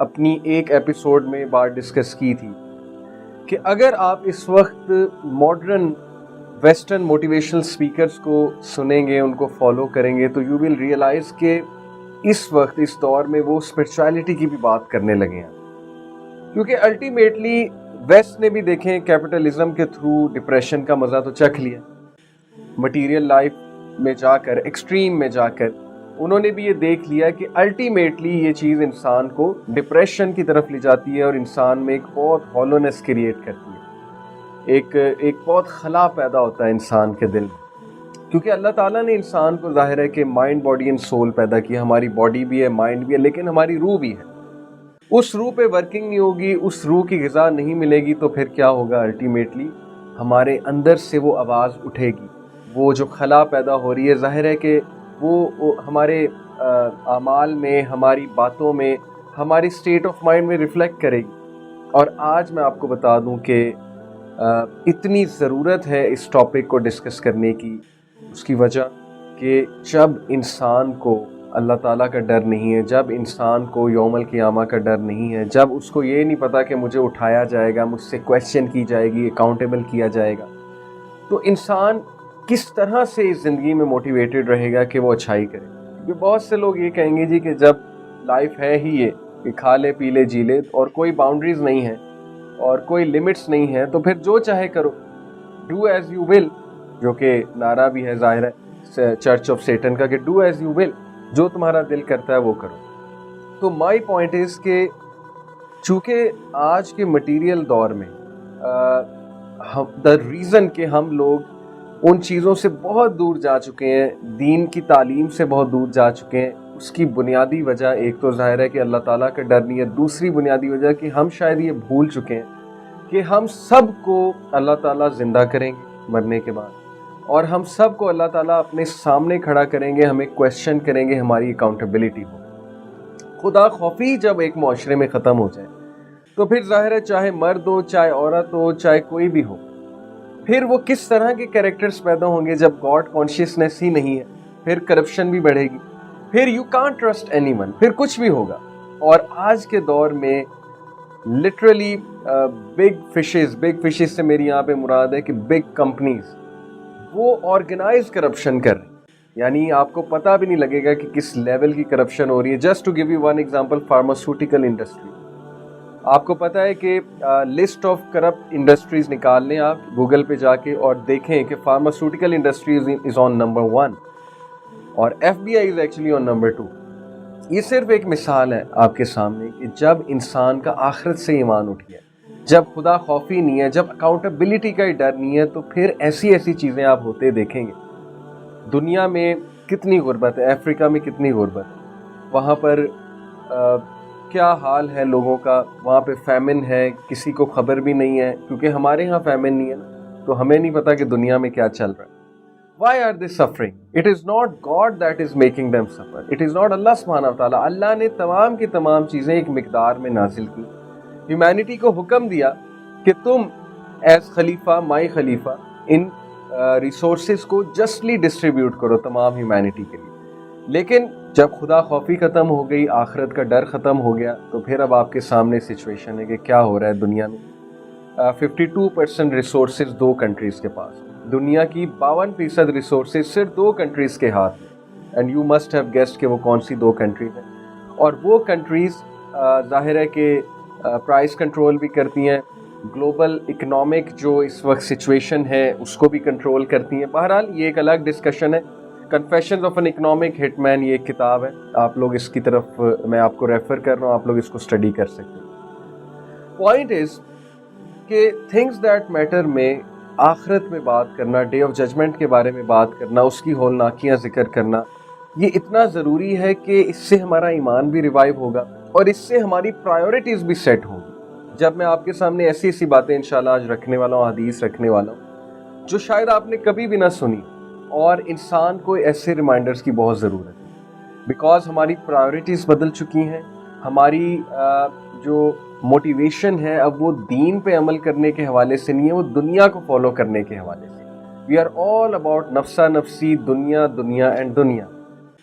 اپنی ایک ایپیسوڈ میں بات ڈسکس کی تھی کہ اگر آپ اس وقت ماڈرن ویسٹرن موٹیویشنل سپیکرز کو سنیں گے، ان کو فالو کریں گے، تو یو ول ریئلائز کہ اس وقت اس دور میں وہ اسپرچویلٹی کی بھی بات کرنے لگے ہیں، کیونکہ الٹیمیٹلی ویسٹ نے بھی دیکھیں کیپٹلزم کے تھرو ڈپریشن کا مزہ تو چکھ لیا، مٹیریل لائف میں جا کر، ایکسٹریم میں جا کر انہوں نے بھی یہ دیکھ لیا کہ الٹیمیٹلی یہ چیز انسان کو ڈپریشن کی طرف لے جاتی ہے اور انسان میں ایک بہت ہالونیس کریٹ کرتی ہے، ایک بہت خلا پیدا ہوتا ہے انسان کے دل میں، کیونکہ اللہ تعالیٰ نے انسان کو ظاہر ہے کہ مائنڈ باڈی اینڈ سول پیدا کیا، ہماری باڈی بھی ہے، مائنڈ بھی ہے، لیکن ہماری روح بھی ہے۔ اس روح پہ ورکنگ نہیں ہوگی، اس روح کی غذا نہیں ملے گی، تو پھر کیا ہوگا؟ الٹیمیٹلی ہمارے اندر سے وہ آواز اٹھے گی، وہ جو خلا پیدا ہو رہی ہے، ظاہر ہے کہ وہ ہمارے اعمال میں، ہماری باتوں میں، ہماری اسٹیٹ آف مائنڈ میں ریفلیکٹ کرے گی۔ اور آج میں آپ کو بتا دوں کہ اتنی ضرورت ہے اس ٹاپک کو ڈسکس کرنے کی، اس کی وجہ کہ جب انسان کو اللہ تعالیٰ کا ڈر نہیں ہے، جب انسان کو یوم القیامہ کا ڈر نہیں ہے، جب اس کو یہ نہیں پتا کہ مجھے اٹھایا جائے گا، مجھ سے کویسچن کی جائے گی، اکاؤنٹیبل کیا جائے گا، تو انسان کس طرح سے اس زندگی میں موٹیویٹڈ رہے گا کہ وہ اچھائی کرے؟ کیونکہ بہت سے لوگ یہ کہیں گے جی کہ جب لائف ہے ہی یہ کہ کھا لے پی لے جی لے اور کوئی باؤنڈریز نہیں ہے اور کوئی لمٹس نہیں ہے، تو پھر جو چاہے کرو، ڈو ایز یو ول، جو کہ نعرہ بھی ہے ظاہر ہے چرچ آف سیٹن کا کہ ڈو ایز یو ول، جو تمہارا دل کرتا ہے وہ کرو۔ تو مائی پوائنٹ از کہ چونکہ آج کے مٹیریل دور میں دا ریزن کہ ہم لوگ ان چیزوں سے بہت دور جا چکے ہیں، دین کی تعلیم سے بہت دور جا چکے ہیں، اس کی بنیادی وجہ ایک تو ظاہر ہے کہ اللہ تعالیٰ کا ڈر نہیں ہے، دوسری بنیادی وجہ کہ ہم شاید یہ بھول چکے ہیں کہ ہم سب کو اللہ تعالیٰ زندہ کریں گے مرنے کے بعد، اور ہم سب کو اللہ تعالیٰ اپنے سامنے کھڑا کریں گے، ہمیں کویسچن کریں گے، ہماری اکاؤنٹیبلٹی ہو۔ خدا خوفی جب ایک معاشرے میں ختم ہو جائے تو پھر ظاہر ہے چاہے مرد ہو، چاہے عورت ہو، چاہے کوئی بھی ہو، پھر وہ کس طرح کے کریکٹرز پیدا ہوں گے جب گاڈ کانشیسنیس ہی نہیں ہے، پھر کرپشن بھی بڑھے گی، پھر you can't trust any one, پھر کچھ بھی ہوگا۔ اور آج کے دور میں لٹرلی بگ فشز سے میری یہاں پہ مراد ہے کہ بگ کمپنیز وہ آرگنائز کرپشن کر رہی ہیں، یعنی آپ کو پتہ بھی نہیں لگے گا کہ کس لیول کی کرپشن ہو رہی ہے۔ Just to give you one example, pharmaceutical industry, آپ کو پتہ ہے کہ لسٹ آف کرپٹ انڈسٹریز نکال لیں آپ گوگل پہ جا کے اور دیکھیں کہ pharmaceutical industries is on number 1 اور F B I is actually on number 2۔ یہ صرف ایک مثال ہے آپ کے سامنے کہ جب انسان کا آخرت سے ایمان اٹھ گیا، جب خدا خوفی نہیں ہے، جب اکاؤنٹیبلٹی کا ہی ڈر نہیں ہے، تو پھر ایسی چیزیں آپ ہوتے دیکھیں گے۔ دنیا میں کتنی غربت ہے، افریقہ میں کتنی غربت ہے، وہاں پر کیا حال ہے لوگوں کا، وہاں پہ فیمن ہے، کسی کو خبر بھی نہیں ہے، کیونکہ ہمارے ہاں فیمن نہیں ہے نا، تو ہمیں نہیں پتا کہ دنیا میں کیا چل رہا ہے۔ Why are they suffering? It is not God that is making them suffer. It is not Allah subhanahu wa ta'ala. اللہ نے تمام کی تمام چیزیں ایک مقدار میں نازل کی، ہیومینٹی کو حکم دیا کہ تم ایز خلیفہ، مائی خلیفہ، ان ریسورسز کو جسٹلی ڈسٹریبیوٹ کرو تمام ہیومینٹی کے لیے۔ لیکن جب خدا خوفی ختم ہو گئی، آخرت کا ڈر ختم ہو گیا، تو پھر اب آپ کے سامنے سچویشن ہے کہ کیا ہو رہا ہے دنیا میں۔ 52% ریسورسز 2 کنٹریز کے پاس، دنیا کی 52% ریسورسز صرف 2 کنٹریز کے ہاتھ میں، اینڈ یو مسٹ ہیو گیسڈ کہ وہ کون سی 2 کنٹریز ہیں، اور وہ کنٹریز ظاہر ہے کہ پرائس کنٹرول بھی کرتی ہیں، گلوبل اکنامک جو اس وقت سچویشن ہے اس کو بھی کنٹرول کرتی ہیں۔ بہرحال یہ ایک الگ ڈسکشن ہے۔ کنفیشنز آف این اکنامک ہٹ مین یہ ایک کتاب ہے، آپ لوگ اس کی طرف میں آپ کو ریفر کر رہا ہوں، آپ لوگ اس کو اسٹڈی کر سکتے ہیں۔ پوائنٹ از کہ تھنگز دیٹ میٹر میں آخرت میں بات کرنا، ڈے آف ججمنٹ کے بارے میں بات کرنا، اس کی ہولناکیاں ذکر کرنا، یہ اتنا ضروری ہے کہ اس سے ہمارا ایمان بھی ریوائیو ہوگا اور اس سے ہماری پرائیورٹیز بھی سیٹ ہوں گی۔ جب میں آپ کے سامنے ایسی باتیں انشاءاللہ آج رکھنے والا ہوں، حدیث رکھنے والا ہوں جو شاید آپ نے کبھی بھی نہ سنی، اور انسان کو ایسے ریمائنڈرز کی بہت ضرورت ہے، بیکاز ہماری پرائیورٹیز بدل چکی ہیں، ہماری جو موٹیویشن ہے اب وہ دین پہ عمل کرنے کے حوالے سے نہیں ہے، وہ دنیا کو فالو کرنے کے حوالے سے۔ وی آر آل اباؤٹ نفسا نفسی، دنیا اینڈ دنیا،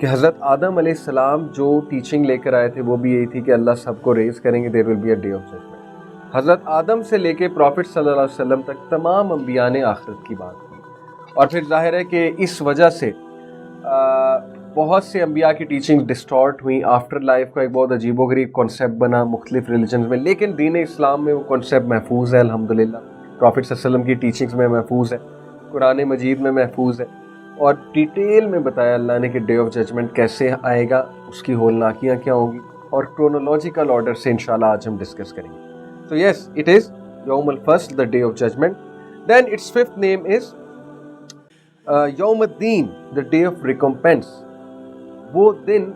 کہ حضرت آدم علیہ السلام جو ٹیچنگ لے کر آئے تھے وہ بھی یہی تھی کہ اللہ سب کو ریز کریں گے, there will be a day of judgment. حضرت آدم سے لے کے پروفٹ صلی اللہ علیہ وسلم تک تمام انبیاء نے آخرت کی بات کی. اور پھر ظاہر ہے کہ اس وجہ سے بہت سے انبیاء کی ٹیچنگز ڈسٹارٹ ہوئیں. آفٹر لائف کا ایک بہت عجیب و غریب کانسیپٹ بنا مختلف ریلیجنز میں, لیکن دین اسلام میں وہ کانسیپٹ محفوظ ہے الحمدللہ. پروفٹ صلی اللہ علیہ وسلم کی ٹیچنگز میں محفوظ ہے, قرآن مجید میں محفوظ ہے, اور ڈیٹیل میں بتایا اللہ نے کہ ڈے آف ججمنٹ کیسے آئے گا, اس کی ہولناکیاں کیا ہوں گی, اور کرونولوجیکل آرڈر سے انشاءاللہ آج ہم ڈسکس کریں گے. تو یس, اٹ از یوم الفصل, the day of judgment. Then it's fifth name is یوم الدین, دا ڈے آف ریکمپینس. وہ دن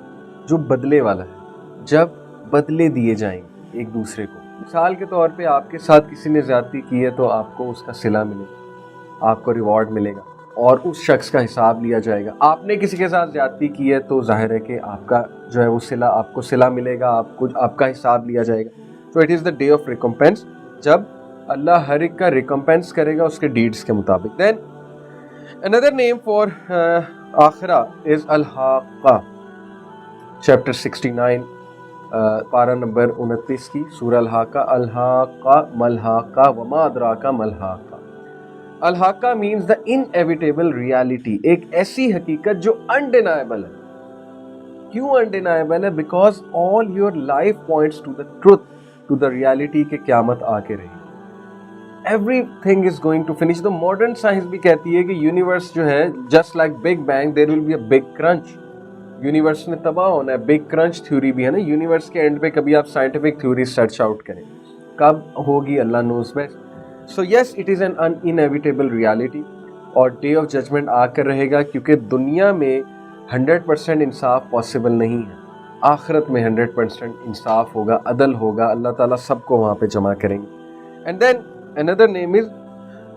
جو بدلے والا ہے, جب بدلے دیے جائیں گے ایک دوسرے کو. مثال کے طور پہ آپ کے ساتھ کسی نے زیادتی کی ہے تو آپ کو اس کا صلہ ملے گا, آپ کو ریوارڈ ملے گا, اور اس شخص کا حساب لیا جائے گا. آپ نے کسی کے ساتھ زیادتی کی ہے تو ظاہر ہے کہ آپ کا جو ہے وہ صلہ, آپ کو صلہ ملے گا, آپ کا حساب لیا جائے گا. تو it is the day of recompense, جب اللہ ہر ایک کا ریکمپینس کرے گا اس کے ڈیڈز کے مطابق. دین another name for آخرہ is الحاقہ, چیپٹر 69, پارہ نمبر 29 کی سورہ الحاقہ. الحاقہ ملحاقہ وما ادراک ملحاقہ. الحاقہ means the inevitable reality, ایک ایسی حقیقت جو undeniable ہے. کیوں undeniable ہے؟ because all your life points to the truth, to the reality کہ قیامت آ کے رہی. Everything is going to finish. The modern science بھی کہتی ہے کہ یونیورس جو ہے just like big bang there will be a big crunch. Universe نے تباہ ہونا ہے. بگ کرنچ تھیوری بھی ہے نا, یونیورس کے اینڈ پہ کبھی آپ سائنٹیفک تھیوری سرچ آؤٹ کریں, کب ہوگی اللہ knows best. So yes, it is an inevitable reality, اور ڈے آف ججمنٹ آ کر رہے گا, کیونکہ دنیا میں 100% انصاف پاسبل نہیں ہے. آخرت میں 100% انصاف ہوگا, عدل ہوگا, اللہ تعالیٰ سب کو وہاں پہ جمع کریں گے. And then another name is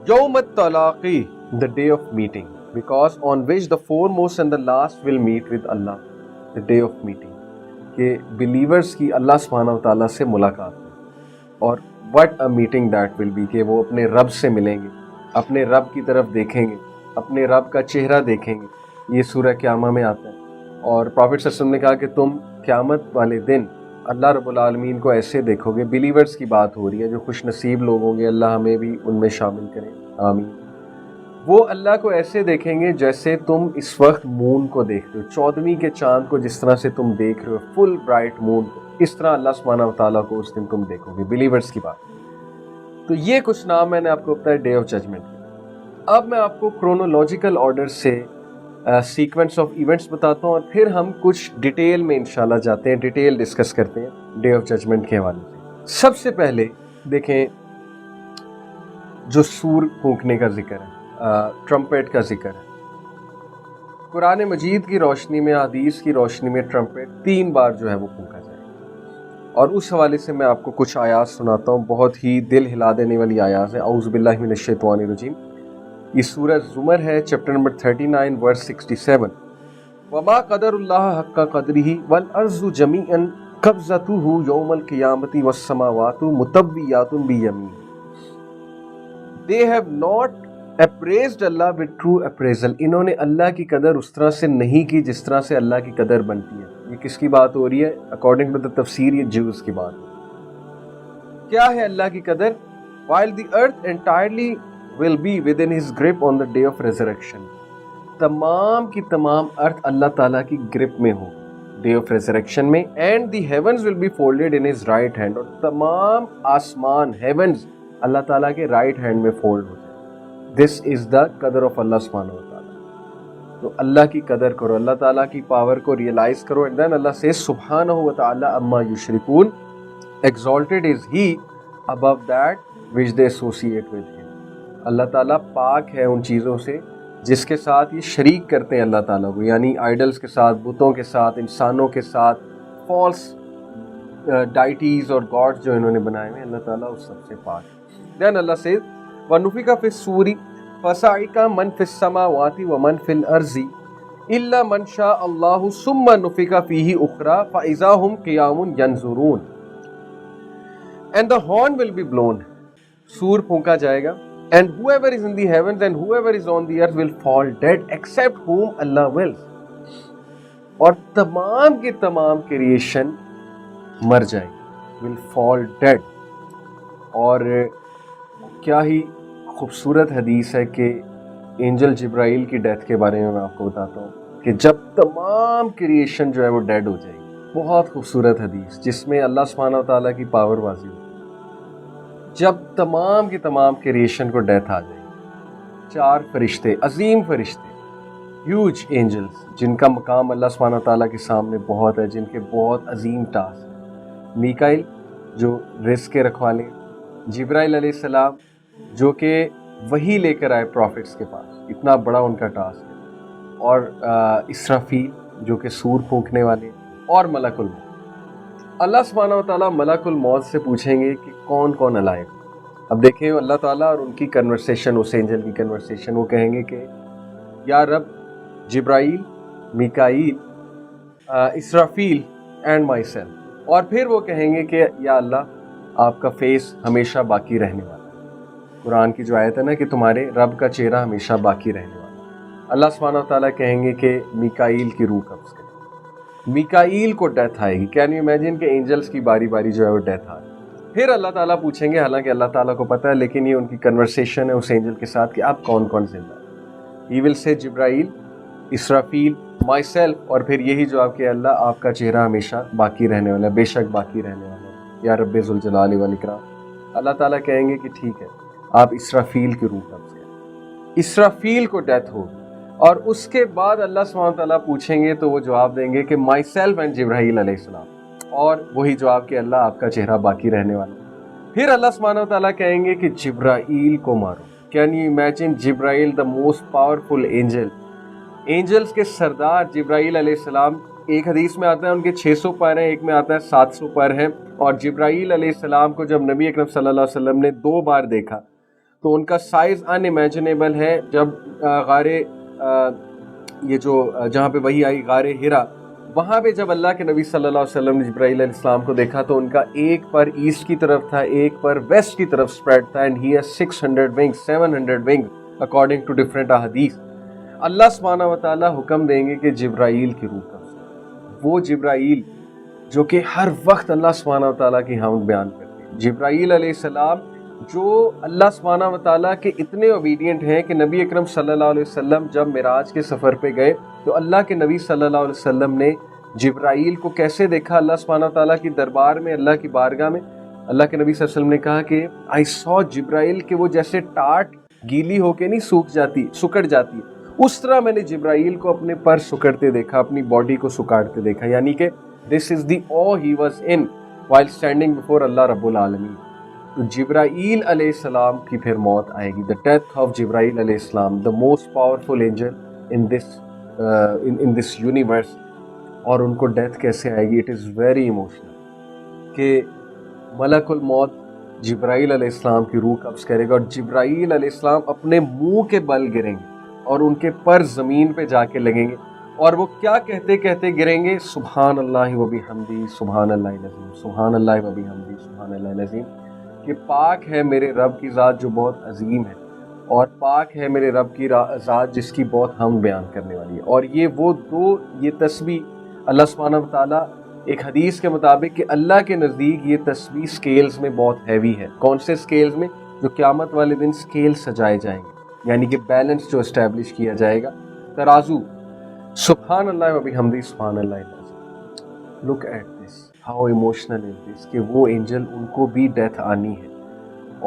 یوم التلاقی, the day of meeting, because on which the foremost and the last will meet with Allah, the day of meeting, کہ believers کی اللہ سبحانہ و تعالیٰ سے ملاقات ہے. اور what a meeting that will be, کہ وہ اپنے رب سے ملیں گے, اپنے رب کی طرف دیکھیں گے, اپنے رب کا چہرہ دیکھیں گے. یہ سورہ قیامہ میں آتا ہے. اور پروفٹ صلی اللہ علیہ وسلم نے کہا کہ تم قیامت والے دن اللہ رب العالمین کو ایسے دیکھو گے. بلیورز کی بات ہو رہی ہے, جو خوش نصیب لوگ ہوں گے, اللہ ہمیں بھی ان میں شامل کریں, آمین. وہ اللہ کو ایسے دیکھیں گے جیسے تم اس وقت مون کو دیکھتے ہو, 14ویں کے چاند کو جس طرح سے تم دیکھ رہے ہو, فل برائٹ مون کو, اس طرح اللہ سبحانہ و تعالیٰ کو اس دن تم دیکھو گے. بلیورز کی بات. تو یہ کچھ نام میں نے آپ کو بتایا ڈے آف ججمنٹ کے. اب میں آپ کو کرونولوجیکل آرڈر سے سیکوینس آف ایونٹس بتاتا ہوں, اور پھر ہم کچھ ڈیٹیل میں انشاءاللہ جاتے ہیں, ڈیٹیل ڈسکس کرتے ہیں ڈے آف ججمنٹ کے حوالے سے. سب سے پہلے دیکھیں جو سور پھونکنے کا ذکر ہے, ٹرمپٹ کا ذکر ہے. قرآن مجید کی روشنی میں, حدیث کی روشنی میں ٹرمپٹ 3 بار جو ہے وہ پھونکا جائے گا. اور اس حوالے سے میں آپ کو کچھ آیات سناتا ہوں, بہت ہی دل ہلا دینے والی آیات ہیں. اعوذ باللہ من الشیطان الرجیم. یہ سورہ زمر ہے, چیپٹر نمبر 39 ورس 67. وما قدر اللہ حق قدرہ والارض جمیعا قبضتہ یوم القیامۃ والسماوات مطویات بیمینہ. They have not appraised Allah with true appraisal. انہوں نے اللہ کی قدر اس طرح سے نہیں کی جس طرح سے اللہ کی قدر بنتی ہے. یہ کس کی بات ہو رہی ہے؟ اکارڈنگ ٹو دا تفسیر یہ جیوز کی بات ہے. کیا ہے اللہ کی قدر؟ While the earth entirely will be within his grip on the day of resurrection. تمام کی تمام ارتھ اللہ تعالیٰ کی گرپ میں ہو ڈے آف ریزریکشن میں. And the heavens will be folded in his right hand, اور تمام آسمان ہیونز اللہ تعالیٰ کے رائٹ ہینڈ میں فولڈ ہو جائے. دس از دا قدر آف اللہ سبحانہ و تعالیٰ. تو اللہ کی قدر کرو, اللہ تعالیٰ کی پاور کو ریئلائز کرو. اینڈ دین اللہ سے سبحانہ و تعالیٰ اما یشرکون, exalted is he above that which they associate with him. اللہ تعالیٰ پاک ہے ان چیزوں سے جس کے ساتھ یہ شریک کرتے ہیں اللہ تعالیٰ کو, یعنی آئیڈلز کے ساتھ, بتوں کے ساتھ, انسانوں کے ساتھ, فالس ڈائٹیز اور گاڈز جو انہوں نے بنائے ہوئے, اللہ تعالیٰ اس سب سے پاک ہے. دین اللہ سے وَنُفِخَ فِي الصُّورِ فَصَعِقَ مَن فِي السَّمَاوَاتِ وَمَن فِي الْأَرْضِ إِلَّا مَن شَاءَ اللَّهُ ثُمَّ نُفِخَ فِيهِ أُخْرَى فَإِذَا هُمْ قِيَامٌ يَنظُرُونَ. And the horn will be blown. سور پھونکا جائے گا. And whoever is in the heavens and whoever is on the earth will fall dead except whom Allah wills. اور تمام کی تمام کریشن مر جائے گی, will fall dead. اور کیا ہی خوبصورت حدیث ہے کہ اینجل جبرائیل کی ڈیتھ کے بارے میں آپ کو بتاتا ہوں کہ جب تمام کریشن جو ہے وہ ڈیڈ ہو جائے گی. بہت خوبصورت حدیث جس میں اللہ سبحانہ و تعالیٰ کی پاور واضح ہوگی. جب تمام کی تمام کریشن کو ڈیتھ آ جائے گی, 4 فرشتے, عظیم فرشتے, ہیوج اینجلز, جن کا مقام اللہ سبحانہ و تعالیٰ کے سامنے بہت ہے, جن کے بہت عظیم ٹاسک ہیں. میکائیل جو رزق کے رکھوالے, جبرائیل علیہ السلام جو کہ وہی لے کر آئے پروفٹس کے پاس, اتنا بڑا ان کا ٹاسک ہے, اور اسرافیل جو کہ سور پھونکنے والے, اور ملک الموت. اللہ سبحانہ و تعالیٰ ملک الموت سے پوچھیں گے کہ کون کون علائق. اب دیکھیں اللہ تعالیٰ اور ان کی کنورسیشن, اس اینجل کی کنورسیشن, وہ کہیں گے کہ یا رب جبرائیل, میکائیل, اسرافیل اینڈ مائی سیلف. اور پھر وہ کہیں گے کہ یا اللہ آپ کا فیس ہمیشہ باقی رہنے والا ہے. قرآن کی جو آیت ہے نا کہ تمہارے رب کا چہرہ ہمیشہ باقی رہنے والا ہے. اللہ سبحانہ و تعالیٰ کہیں گے کہ میکائیل کی روح قبض کرے. میکائیل کو ڈیتھ آئے گی. کین یو امیجن کہ اینجلس کی باری باری جو ہے وہ ڈیتھ آئے. پھر اللہ تعالیٰ پوچھیں گے, حالانکہ اللہ تعالیٰ کو پتہ ہے لیکن یہ ان کی کنورسیشن ہے اس اینجل کے ساتھ کہ آپ کون کون زندہ ہے. ہی ول سے جبرائیل, اسرافیل, مائی سیلف, اور پھر یہی جواب کہ اللہ آپ کا چہرہ ہمیشہ باقی رہنے والا ہے, بے شک باقی رہنے والا ہے یا رب ذوالجلال والاکرام. اللہ تعالیٰ کہیں گے کہ ٹھیک ہے آپ اسرافیل کی روح قبض کریں. اسرافیل کو ڈیتھ ہوگی, اور اس کے بعد اللہ سبحانہ وتعالیٰ پوچھیں گے تو وہ جواب دیں گے کہ مائی سیلف اینڈ جبرائیل علیہ السلام, اور وہی جواب کہ اللہ آپ کا چہرہ باقی رہنے والا. پھر اللہ سبحانہ وتعالیٰ کہیں گے کہ جبرائیل کو مارو. کین یو امیجن جبرائیل, the most powerful angel, angels کے سردار جبرائیل علیہ السلام. ایک حدیث میں آتا ہے ان کے 600 پر ہیں, ایک میں آتا ہے 700 پر ہیں. اور جبرائیل علیہ السلام کو جب نبی اکرم صلی اللہ علیہ وسلم نے 2 بار دیکھا تو ان کا سائز ان امیجنیبل ہے. جب غار یہ جو جہاں پہ وہی آئی غار ہرا, وہاں پہ جب اللہ کے نبی صلی اللہ علیہ وسلم نے جبرائیل علیہ السلام کو دیکھا تو ان کا ایک پر ایسٹ کی طرف تھا, ایک پر ویسٹ کی طرف سپریڈ تھا. And he has 600 wings, 700 wings according to different احادیث. اللہ سبحانہ و تعالیٰ حکم دیں گے کہ جبرائیل کی روح قبض کرو. وہ جبرائیل جو کہ ہر وقت اللہ سبحانہ و تعالیٰ کی حمد بیان کرتے ہیں. جبرائیل علیہ السلام جو اللہ سبحانہ و تعالیٰ کے اتنے اوبیڈینٹ ہیں کہ نبی اکرم صلی اللہ علیہ وسلم جب معراج کے سفر پہ گئے تو اللہ کے نبی صلی اللہ علیہ وسلم نے جبرائیل کو کیسے دیکھا اللہ سبحانہ و تعالیٰ کی دربار میں, اللہ کی بارگاہ میں. اللہ کے نبی صلی اللہ علیہ وسلم نے کہا کہ آئی سو جبرائیل, کہ وہ جیسے ٹاٹ گیلی ہو کے نہیں سوکھ جاتی, سکڑ جاتی, اس طرح میں نے جبرائیل کو اپنے پر سکڑتے دیکھا, اپنی باڈی کو سکاڑتے دیکھا. یعنی کہ دس از دی awe he was in while standing before اللہ رب العالمین. تو جبرائیل علیہ السلام کی پھر موت آئے گی. the death of جبرائیل علیہ السلام, the most powerful angel in this universe. اور ان کو ڈیتھ کیسے آئے گی؟ اٹ از ویری ایموشنل کہ ملک الموت جبرائیل علیہ السلام کی روح قبض کرے گا, اور جبرائیل علیہ السلام اپنے منہ کے بل گریں گے اور ان کے پر زمین پہ جا کے لگیں گے, اور وہ کیا کہتے کہتے گریں گے, سبحان اللہ و بحمدی سبحان اللہ العظیم, سبحان اللہ و بحمدی سبحان اللہ العظیم. کہ پاک ہے میرے رب کی ذات جو بہت عظیم ہے, اور پاک ہے میرے رب کی ذات جس کی بہت حمد بیان کرنے والی ہے. اور یہ تسبیح اللہ سبحانہ و تعالیٰ, ایک حدیث کے مطابق کہ اللہ کے نزدیک یہ تسبیح سکیلز میں بہت ہیوی ہے. کون سے سکیلز میں؟ جو قیامت والے دن سکیل سجائے جائیں گے, یعنی کہ بیلنس جو اسٹیبلش کیا جائے گا, ترازو. سبحان اللہ و بحمدی سبحان اللہ العظیم. Look at this, how emotional is this, کہ وہ اینجل ان کو بھی ڈیتھ آنی ہے,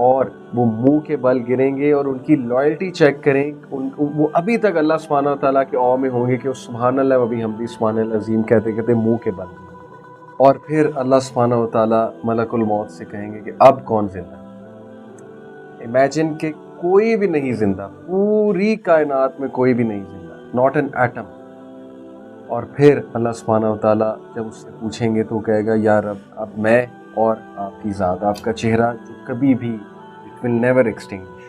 اور وہ منہ کے بل گریں گے, اور ان کی لائلٹی چیک کریں. وہ ابھی تک اللہ سبحانہ و تعالیٰ کے او میں ہوں گے کہ وہ سبحان اللہ و بحمدی سبحان اللہ العظیم کہتے کہتے منہ کے بل گریں گے. اور پھر اللہ سبحانہ و تعالیٰ ملک الموت سے کہیں گے کہ اب کون زندہ ہے. امیجن کہ کوئی بھی نہیں زندہ, پوری کائنات میں کوئی بھی نہیں زندہ, ناٹ این ایٹم. اور پھر اللہ سبحانہ و تعالیٰ جب اس سے پوچھیں گے تو وہ کہے گا یا رب اب میں اور آپ کی ذات, آپ کا چہرہ جو کبھی بھی اٹ ول نیور ایکسٹنگوش.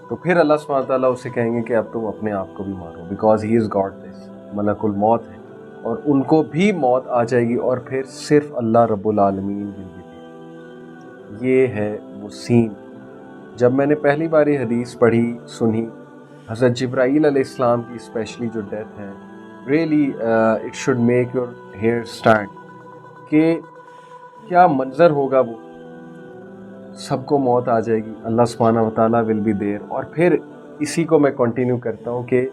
تو پھر اللہ سبحانہ و تعالیٰ اسے کہیں گے کہ اب تم اپنے آپ کو بھی مارو, because he is God this. ملک الموت ہے اور ان کو بھی موت آ جائے گی, اور پھر صرف اللہ رب العالمین زندگی. یہ ہے وہ سین. جب میں نے پہلی بار یہ حدیث پڑھی سنی, حضرت جبرائیل علیہ السلام کی اسپیشلی جو ڈیتھ ہے really it should make your hair stand کہ کیا منظر ہوگا وہ. سب کو موت آ جائے گی, اللہ سبحانہ و تعالیٰ ول بی دیر. اور پھر اسی کو میں کنٹینیو کرتا ہوں کہ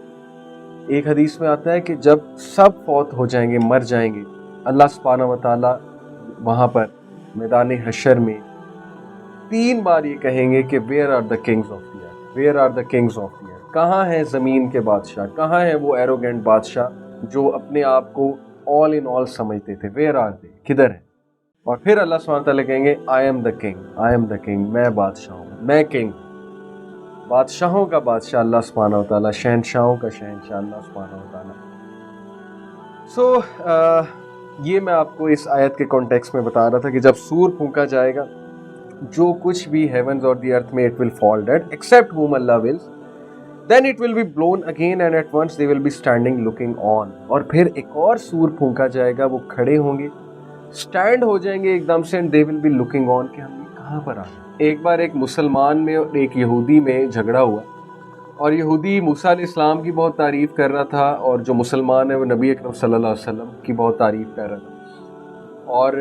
ایک حدیث میں آتا ہے کہ جب سب فوت ہو جائیں گے, مر جائیں گے, اللہ سبحانہ و تعالیٰ وہاں پر میدان حشر میں 3 بار یہ کہیں گے کہ where are the kings of the earth, where are the kings of the earth. کہاں ہیں زمین کے بادشاہ, کہاں ہیں وہ ایروگینٹ بادشاہ جو اپنے آپ کو آل ان آل سمجھتے تھے, ویئر آر دے, کدھر ہیں. اور پھر اللہ سبحانہ تعالیٰ کہیں گے I am the king, I am the king, میں بادشاہ ہوں, میں کنگ. بادشاہوں کا بادشاہ اللہ سبحانہ و تعالیٰ, شہنشاہوں کا شہنشاہ اللہ سبحانہ و تعالیٰ. یہ میں آپ کو اس آیت کے کانٹیکس میں بتا رہا تھا کہ جب سور پھونکا جائے گا, جو کچھ بھی ہیونز اور دی ارتھ میں it will fall dead except whom Allah wills, then it will be blown again and at once they will be standing looking on. اور پھر ایک اور سور پھونکا جائے گا, وہ کھڑے ہوں گے, اسٹینڈ ہو جائیں گے ایک دم سے, and they will be looking on کہ ہم یہ کہاں پر آ گئے. ایک بار ایک مسلمان میں اور ایک یہودی میں جھگڑا ہوا, اور یہودی موسیٰ علیہ السلام کی بہت تعریف کر رہا تھا, اور جو مسلمان ہے وہ نبی اکرم صلی اللہ علیہ وسلم کی بہت تعریف کر رہا تھا. اور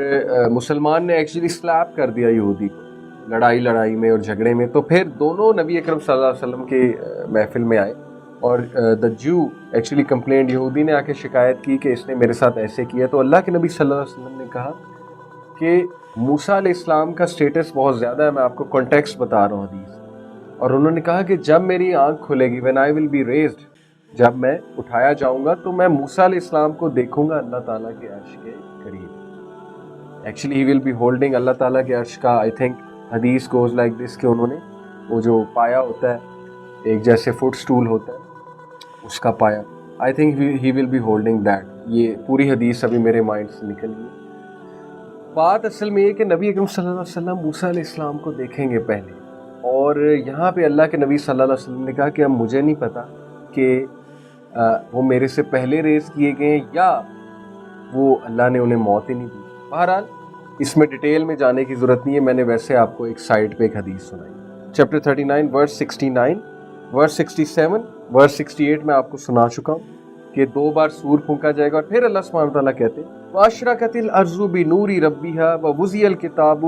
مسلمان نے ایکچولی سلیپ کر دیا یہودی کو لڑائی میں اور جھگڑے میں. تو پھر دونوں نبی اکرم صلی اللہ علیہ وسلم کے محفل میں آئے, اور دا جو ایکچولی کمپلینٹ, یہودی نے آ کے شکایت کی کہ اس نے میرے ساتھ ایسے کیا. تو اللہ کے نبی صلی اللہ علیہ وسلم نے کہا کہ موسیٰ علیہ السلام کا سٹیٹس بہت زیادہ ہے, میں آپ کو کانٹیکسٹ بتا رہا ہوں حدیث. اور انہوں نے کہا کہ جب میری آنکھ کھلے گی, when I will be raised, جب میں اٹھایا جاؤں گا تو میں موسیٰ علیہ السلام کو دیکھوں گا اللہ تعالیٰ کے عرش کے قریب. Actually he will be holding اللہ تعالیٰ کے عرش کا, I think حدیث goes like this کہ انہوں نے وہ جو پایا ہوتا ہے, ایک جیسے فٹ سٹول ہوتا ہے اس کا پایا, I think he will be holding that. یہ پوری حدیث ابھی میرے مائنڈ سے نکل گئی. بات اصل میں یہ کہ نبی اکرم صلی اللہ علیہ وسلم موسیٰ علیہ السلام کو دیکھیں گے پہلے, اور یہاں پہ اللہ کے نبی صلی اللہ علیہ وسلم نے کہا کہ اب مجھے نہیں پتا کہ وہ میرے سے پہلے ریز کیے گئے یا وہ اللہ نے انہیں موت ہی نہیں دی. بہرحال اس میں ڈیٹیل میں جانے کی ضرورت نہیں ہے, میں نے ویسے آپ کو ایک سائٹ پہ ایک حدیث سنائی. چیپٹر 39 ورس 69, ورس 67, ورس 68 میں آپ کو سنا چکا ہوں کہ 2 بار سور پھونکا جائے گا. اور پھر اللہ سبحانہ تعالیٰ کہتے ہیں وَأَشْرَقَتِ الْأَرْضُ بِنُورِ رَبِّهَا وَوُزِّيَ الْكِتَابُ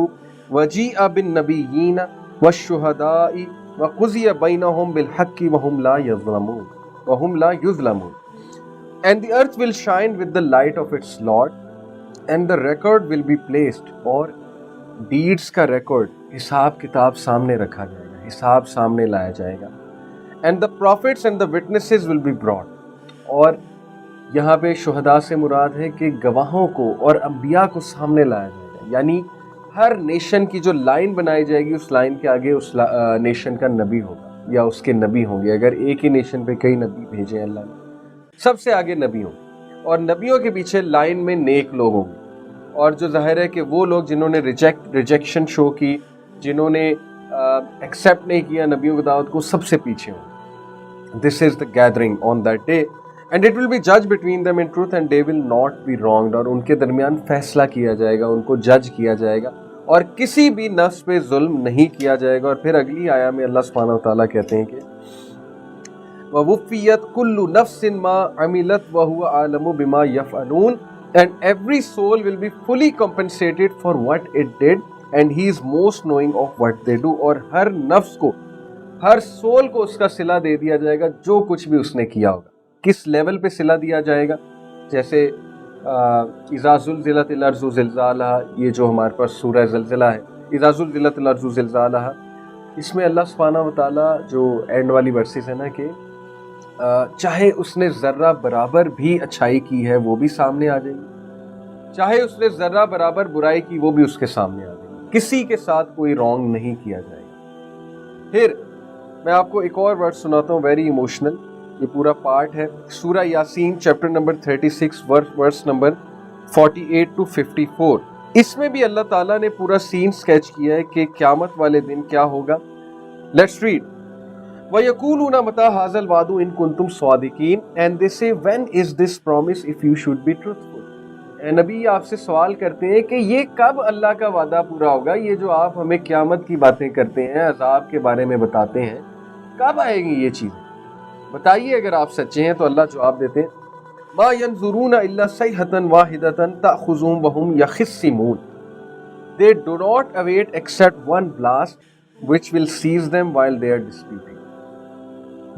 وَجِيءَ بِالنَّبِيِّينَ وَالشُّهَدَاءِ وَقُضِيَ بَيْنَهُم بِالْحَقِّ وَهُمْ لَا يُظْلَمُونَ. And the earth will shine with the light of its Lord, and the record will be placed. اور ڈیڈز کا ریکارڈ, حساب کتاب سامنے رکھا جائے گا, حساب سامنے لایا جائے گا. And the prophets and the witnesses will be brought. اور یہاں پہ شہداء سے مراد ہے کہ گواہوں کو اور انبیاء کو سامنے لایا جائے گا. یعنی ہر نیشن کی جو لائن بنائی جائے گی, اس لائن کے آگے اس نیشن کا نبی ہوگا یا اس کے نبی ہوں گے. اگر ایک ہی نیشن پہ کئی نبی بھیجے اللہ نے, سب سے آگے نبی ہوں, اور نبیوں کے پیچھے لائن میں نیک لوگ ہوں گے. اور جو ظاہر ہے کہ وہ لوگ جنہوں نے ریجیکشن شو کی, جنہوں نے ایکسیپٹ نہیں کیا نبیوں کی دعوت کو, سب سے پیچھے ہوں. This is the gathering on that day, and it will be جج between them in truth and they will not be wronged. اور ان کے درمیان فیصلہ کیا جائے گا, ان کو جج کیا جائے گا, اور کسی بھی نفس پہ ظلم نہیں کیا جائے گا. اور پھر اگلی آیا میں اللہ سبحانہ و تعالیٰ کہتے ہیں کہ وَوُفِّيَتْ كُلُّ نَفْسٍ مَا عَمِلَتْ وَهُوَ أَعْلَمُ بِمَا يَفْعَلُونَ. And every soul will be fully compensated for what it did, and he is most knowing of what they do. اور ہر نفس کو, ہر سول کو اس کا صلہ دے دیا جائے گا جو کچھ بھی اس نے کیا ہوگا. کس لیول پہ صلہ دیا جائے گا؟ جیسے اذا زلزلت الارض زلزالہا, یہ جو ہمارے پاس سورہ زلزلہ ہے, اذا زلزلت الارض زلزالہا, اس میں اللہ سبحانہ و تعالیٰ جو اینڈ والی ورسز ہے نا کہ چاہے اس نے ذرہ برابر بھی اچھائی کی ہے وہ بھی سامنے آ جائے گی, چاہے اس نے ذرہ برابر برائی کی وہ بھی اس کے سامنے آ جائے گی. کسی کے ساتھ کوئی رانگ نہیں کیا جائے گا. پھر میں آپ کو ایک اور ورڈ سناتا ہوں, ویری ایموشنل, یہ پورا پارٹ ہے سورہ Yasin chapter number 36 verse number 48 to 54. اس میں بھی اللہ تعالیٰ نے پورا سین سکیچ کیا ہے کہ قیامت والے دن کیا ہوگا. Let's read. وَيَقُولُونَ مَتَى هَٰذَا الْوَعْدُ إِن كُنتُمْ صَادِقِينَ. And they say, when is this promise if you should be truthful. اے نبی, آپ سے سوال کرتے ہیں کہ یہ کب اللہ کا وعدہ پورا ہوگا, یہ جو آپ ہمیں قیامت کی باتیں کرتے ہیں, عذاب کے بارے میں بتاتے ہیں, کب آئے گی یہ چیزیں, بتائیے اگر آپ سچے ہیں. تو اللہ جواب دیتے ہیں ما ينظرون الا صيحة واحدة تأخذهم وهم يخصمون. They do not await except one blast which will seize them while they are disputing.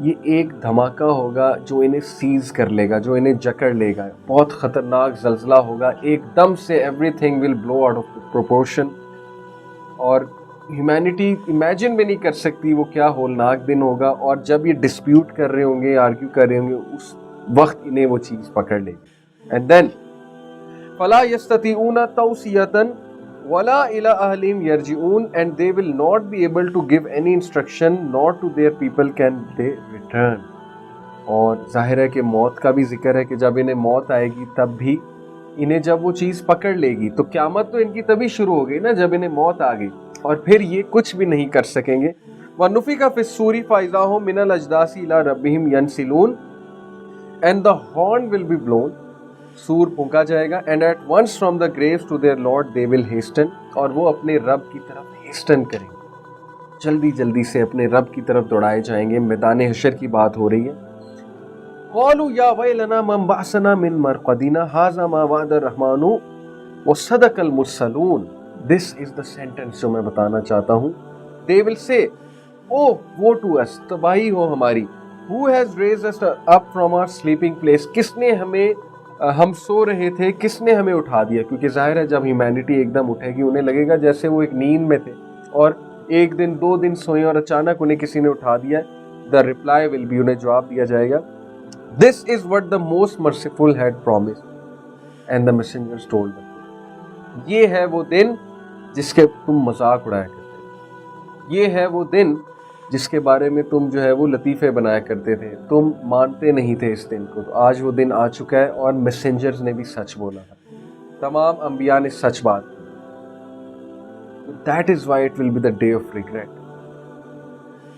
یہ ایک دھماکہ ہوگا جو انہیں سیز کر لے گا, جو انہیں جکڑ لے گا. بہت خطرناک زلزلہ ہوگا, ایک دم سے everything will blow out of proportion. اور ہیومینٹی امیجن بھی نہیں کر سکتی وہ کیا ہولناک دن ہوگا. اور جب یہ ڈسپیوٹ کر رہے ہوں گے, آرگیو کر رہے ہوں گے, اس وقت انہیں وہ چیز پکڑ لے گی. اینڈ دین فلا یستطیعون توصیۃ ولا الی اہلہم یرجعون, and they will not be able to give any instruction nor to their people can they return. اور ظاہر ہے کہ موت کا بھی ذکر ہے کہ جب انہیں موت آئے گی تب بھی انہیں جب وہ چیز پکڑ لے گی تو قیامت تو ان کی تبھی شروع ہو گئی نا جب انہیں موت آ گئی, اور پھر یہ کچھ بھی نہیں کر سکیں گے. وَنُفِخَ فِي الصُّورِ فَإِذَا هُم مِنَ الْأَجْدَاثِ إِلَىٰ رَبِّهِمْ يَنْسِلُونَ, and the horn will be blown, سور پھونکا جائے گا. And at once from the graves to their lord they will hasten, اور وہ اپنے رب کی طرف ہیسٹن کریں گے, جلدی جلدی سے اپنے رب کی طرف دوڑائے جائیں گے. میدان حشر کی بات ہو رہی ہے. قالوا یا ویلنا من بعثنا من مرقدنا هذا ما وعد الرحمن وصدق المرسلون. دس از دا سینٹنس جو میں بتانا چاہتا ہوں. They will say, oh woe to us, تباہی ہو ہماری. Who has raised us up from our sleeping place, کس نے ہمیں, ہم سو رہے تھے, کس نے ہمیں اٹھا دیا. کیونکہ ظاہر ہے جب ہیومینٹی ایک دم اٹھے گی انہیں لگے گا جیسے وہ ایک نیند میں تھے اور ایک دن 2 دن سوئے اور اچانک انہیں کسی نے اٹھا دیا. The reply will be, انہیں جواب دیا جائے گا, This is what the most merciful had promised and the messengers told them. یہ ہے وہ دن جس کے تم مذاق اڑایا کرتے تھے, یہ ہے وہ دن جس کے بارے میں تم جو ہے وہ لطیفے بنایا کرتے تھے, تم مانتے نہیں تھے اس دن کو. تو آج وہ دن آ چکا ہے اور میسنجرز نے بھی سچ بولا ہے, تمام انبیاء نے سچ بات کی. That is why it will be the day of regret.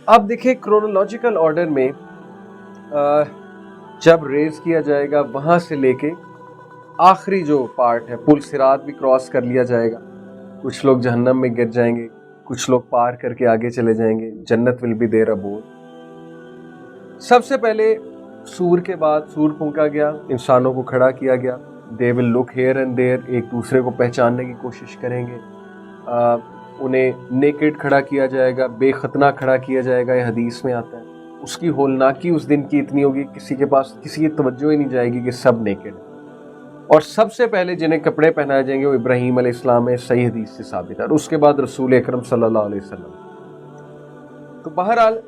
اب دیکھیں کرونولوجیکل آرڈر میں جب ریز کیا جائے گا وہاں سے لے کے آخری جو پارٹ ہے, پل صراط بھی کراس کر لیا جائے گا. کچھ لوگ جہنم میں گر جائیں گے, کچھ لوگ پار کر کے آگے چلے جائیں گے. جنت ول بی دیر ابورڈ. سب سے پہلے سور کے بعد سور پھونکا گیا, انسانوں کو کھڑا کیا گیا. دے ول لک ہیئر اینڈ دیر, ایک دوسرے کو پہچاننے کی کوشش کریں گے. انہیں نیکڈ کھڑا کیا جائے گا, بے ختنہ کھڑا کیا جائے گا, یہ حدیث میں آتا ہے. اس کی ہولناکی اس دن کی اتنی ہوگی کسی کے پاس کسی کی توجہ ہی نہیں جائے گی کہ سب نیکڈ. اور سب سے پہلے جنہیں کپڑے پہنائے جائیں گے وہ ابراہیم علیہ السلام ہے, صحیح حدیث سے ثابت ہے. اور اس کے بعد رسول اکرم صلی اللہ علیہ وسلم. تو بہرحال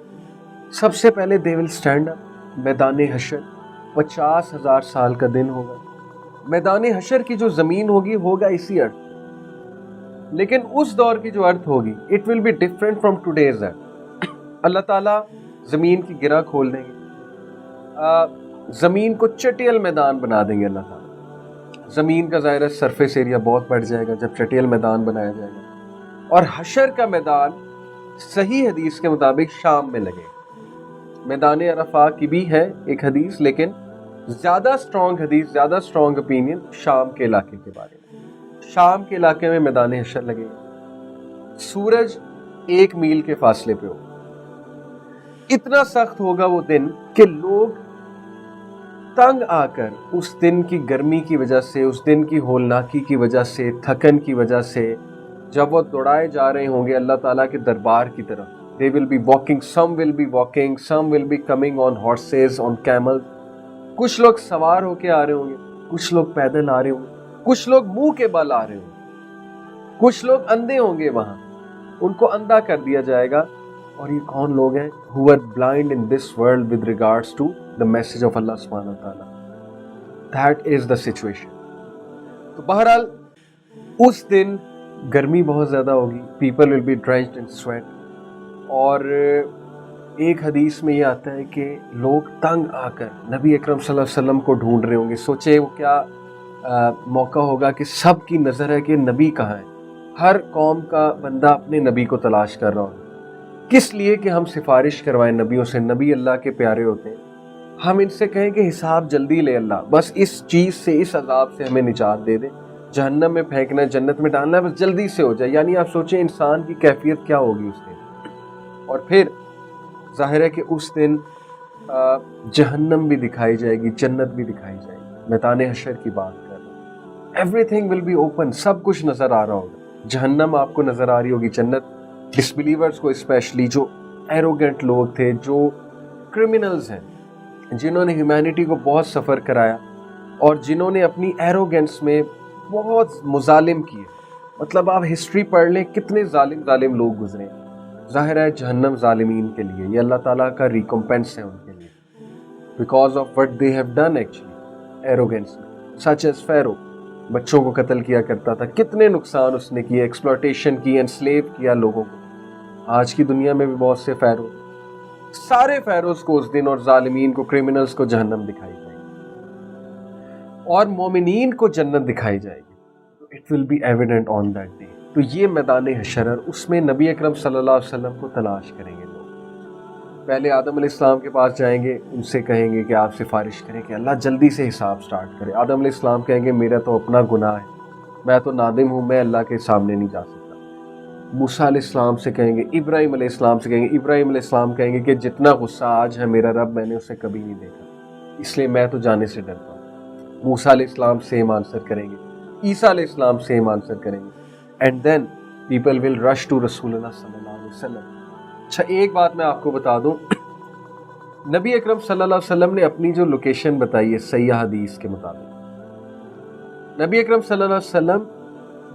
سب سے پہلے دے ول اسٹینڈ اپ. میدان حشر 50,000 سال کا دن ہوگا. میدان حشر کی جو زمین ہوگی ہوگا اسی ارتھ, لیکن اس دور کی جو ارتھ ہوگی it will be different from today's earth. اللہ تعالیٰ زمین کی گرہ کھول دیں گے, زمین کو چٹیل میدان بنا دیں گے اللہ تعالیٰ. زمین کا ظاہر سرفیس ایریا بہت بڑھ جائے گا جب چٹیل میدان بنایا جائے گا. اور حشر کا میدان صحیح حدیث کے مطابق شام میں لگے. میدان عرفہ کی بھی ہے ایک حدیث, لیکن زیادہ سٹرونگ حدیث, زیادہ سٹرونگ اوپینین شام کے علاقے کے بارے میں. شام کے علاقے میں میدان حشر لگے گا. سورج 1 میل کے فاصلے پہ ہوگا. اتنا سخت ہوگا وہ دن کہ لوگ تنگ آ کر اس دن کی گرمی کی وجہ سے, اس دن کی ہولناکی کی وجہ سے, تھکن کی وجہ سے, جب وہ دوڑائے جا رہے ہوں گے اللہ تعالیٰ کے دربار کی طرف, they will be walking, some will be walking, some will be coming on horses, on camels. کچھ لوگ سوار ہو کے آ رہے ہوں گے, کچھ لوگ پیدل آ رہے ہوں گے, کچھ لوگ منہ کے بل آ رہے ہوں گے, کچھ لوگ اندھے ہوں گے, وہاں ان کو اندھا کر دیا جائے گا. اور یہ کون لوگ ہیں؟ who are blind in this world with regards to the message of Allah subhanahu wa ta'ala. That is the situation. تو بہرحال اس دن گرمی بہت زیادہ ہوگی, people will be drenched in sweat. اور ایک حدیث میں یہ آتا ہے کہ لوگ تنگ آ کر نبی اکرم صلی اللہ علیہ وسلم کو ڈھونڈ رہے ہوں گے. سوچے وہ کیا موقع ہوگا کہ سب کی نظر ہے کہ نبی کہاں ہے. ہر قوم کا بندہ اپنے نبی کو تلاش کر رہا ہوگا. کس لیے؟ کہ ہم سفارش کروائیں نبیوں سے. نبی اللہ کے پیارے ہوتے ہیں. ہم ان سے کہیں کہ حساب جلدی لے اللہ, بس اس چیز سے, اس عذاب سے ہمیں نجات دے دے. جہنم میں پھینکنا ہے, جنت میں ڈالنا ہے, بس جلدی سے ہو جائے. یعنی آپ سوچیں انسان کی کیفیت کیا ہوگی اس دن. اور پھر ظاہر ہے کہ اس دن جہنم بھی دکھائی جائے گی, جنت بھی دکھائی جائے گی. میدان حشر کی بات کر رہا ہوں. Everything will be open, سب کچھ نظر آ رہا ہوگا. جہنم آپ کو نظر آ رہی ہوگی, جنت ڈسبلیورز کو اسپیشلی, جو ایروگنٹ لوگ تھے, جو کرمنلز ہیں, جنہوں نے ہیومینٹی کو بہت سفر کرایا اور جنہوں نے اپنی ایروگنس میں بہت مظالم کیے. مطلب آپ ہسٹری پڑھ لیں, کتنے ظالم لوگ گزرے. ظاہر ہے جہنم ظالمین کے لیے, یہ اللہ تعالیٰ کا ریکمپنس ہے ان کے لیے, because of what they have done actually arrogance. Such as Pharaoh, بچوں کو قتل کیا کرتا تھا, کتنے نقصان اس نے کیے, ایکسپلوٹیشن کی, انسلیو کیا لوگوں کو. آج کی دنیا میں بھی بہت سے فیرو, سارے فیروز کو اس دن اور ظالمین کو, کرمنلز کو جہنم دکھائی جائے گی اور مومنین کو جنت دکھائی جائے گی. It will be evident on that day. تو یہ میدان حشر ہے, اس میں نبی اکرم صلی اللہ علیہ وسلم کو تلاش کریں گے لوگ. پہلے آدم علیہ السلام کے پاس جائیں گے, ان سے کہیں گے کہ آپ سفارش کریں کہ اللہ جلدی سے حساب سٹارٹ کرے. آدم علیہ السلام کہیں گے میرا تو اپنا گناہ ہے, میں تو نادم ہوں, میں اللہ کے سامنے نہیں جا سکتا. موسیٰ علیہ السلام سے کہیں گے, ابراہیم علیہ السلام سے کہیں گے, ابراہیم علیہ السلام کہیں گے کہ جتنا غصہ آج ہے میرا رب, میں نے اسے کبھی نہیں دیکھا, اس لیے میں تو جانے سے ڈرتا ہوں. موسیٰ علیہ السلام سیم آنسر کریں گے, عیسیٰ علیہ السلام سیم آنسر کریں گے. And then people will rush to رسول اللہ صلی اللہ علیہ وسلم. اچھا ایک بات میں آپ کو بتا دوں, نبی اکرم صلی اللہ علیہ وسلم نے اپنی جو لوکیشن بتائی ہے صحیح حدیث کے مطابق, نبی اکرم صلی اللہ علیہ وسلم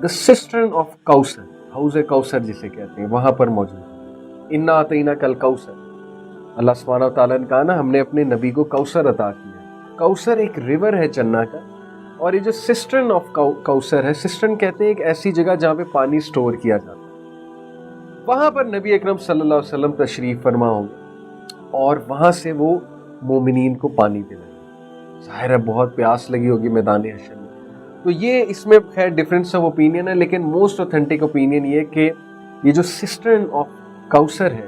دا سسٹرن آف کوثر, حوض کوثر جسے کہتے ہیں, وہاں پر موجود ہے. انا اعطیناک الکوثر, اللہ سبحانہ و تعالیٰ نے کہا نا ہم نے اپنے نبی کو کوثر عطا کیا ہے. کوثر ایک ریور ہے جنت کا, اور یہ جو سسٹرن آف کوثر ہے, سسٹرن کہتے ہیں ایک ایسی جگہ جہاں پہ پانی سٹور کیا جاتا ہے, وہاں پر نبی اکرم صلی اللہ علیہ وسلم تشریف فرما ہوں گے اور وہاں سے وہ مومنین کو پانی پلائیں گے. ظاہر ہے بہت پیاس لگی ہوگی میدان حشر میں. تو یہ اس میں خیر ڈفرینس آف اوپینین ہے, لیکن موسٹ اوتھینٹک اوپینین یہ کہ یہ جو سسٹرن آف کوثر ہے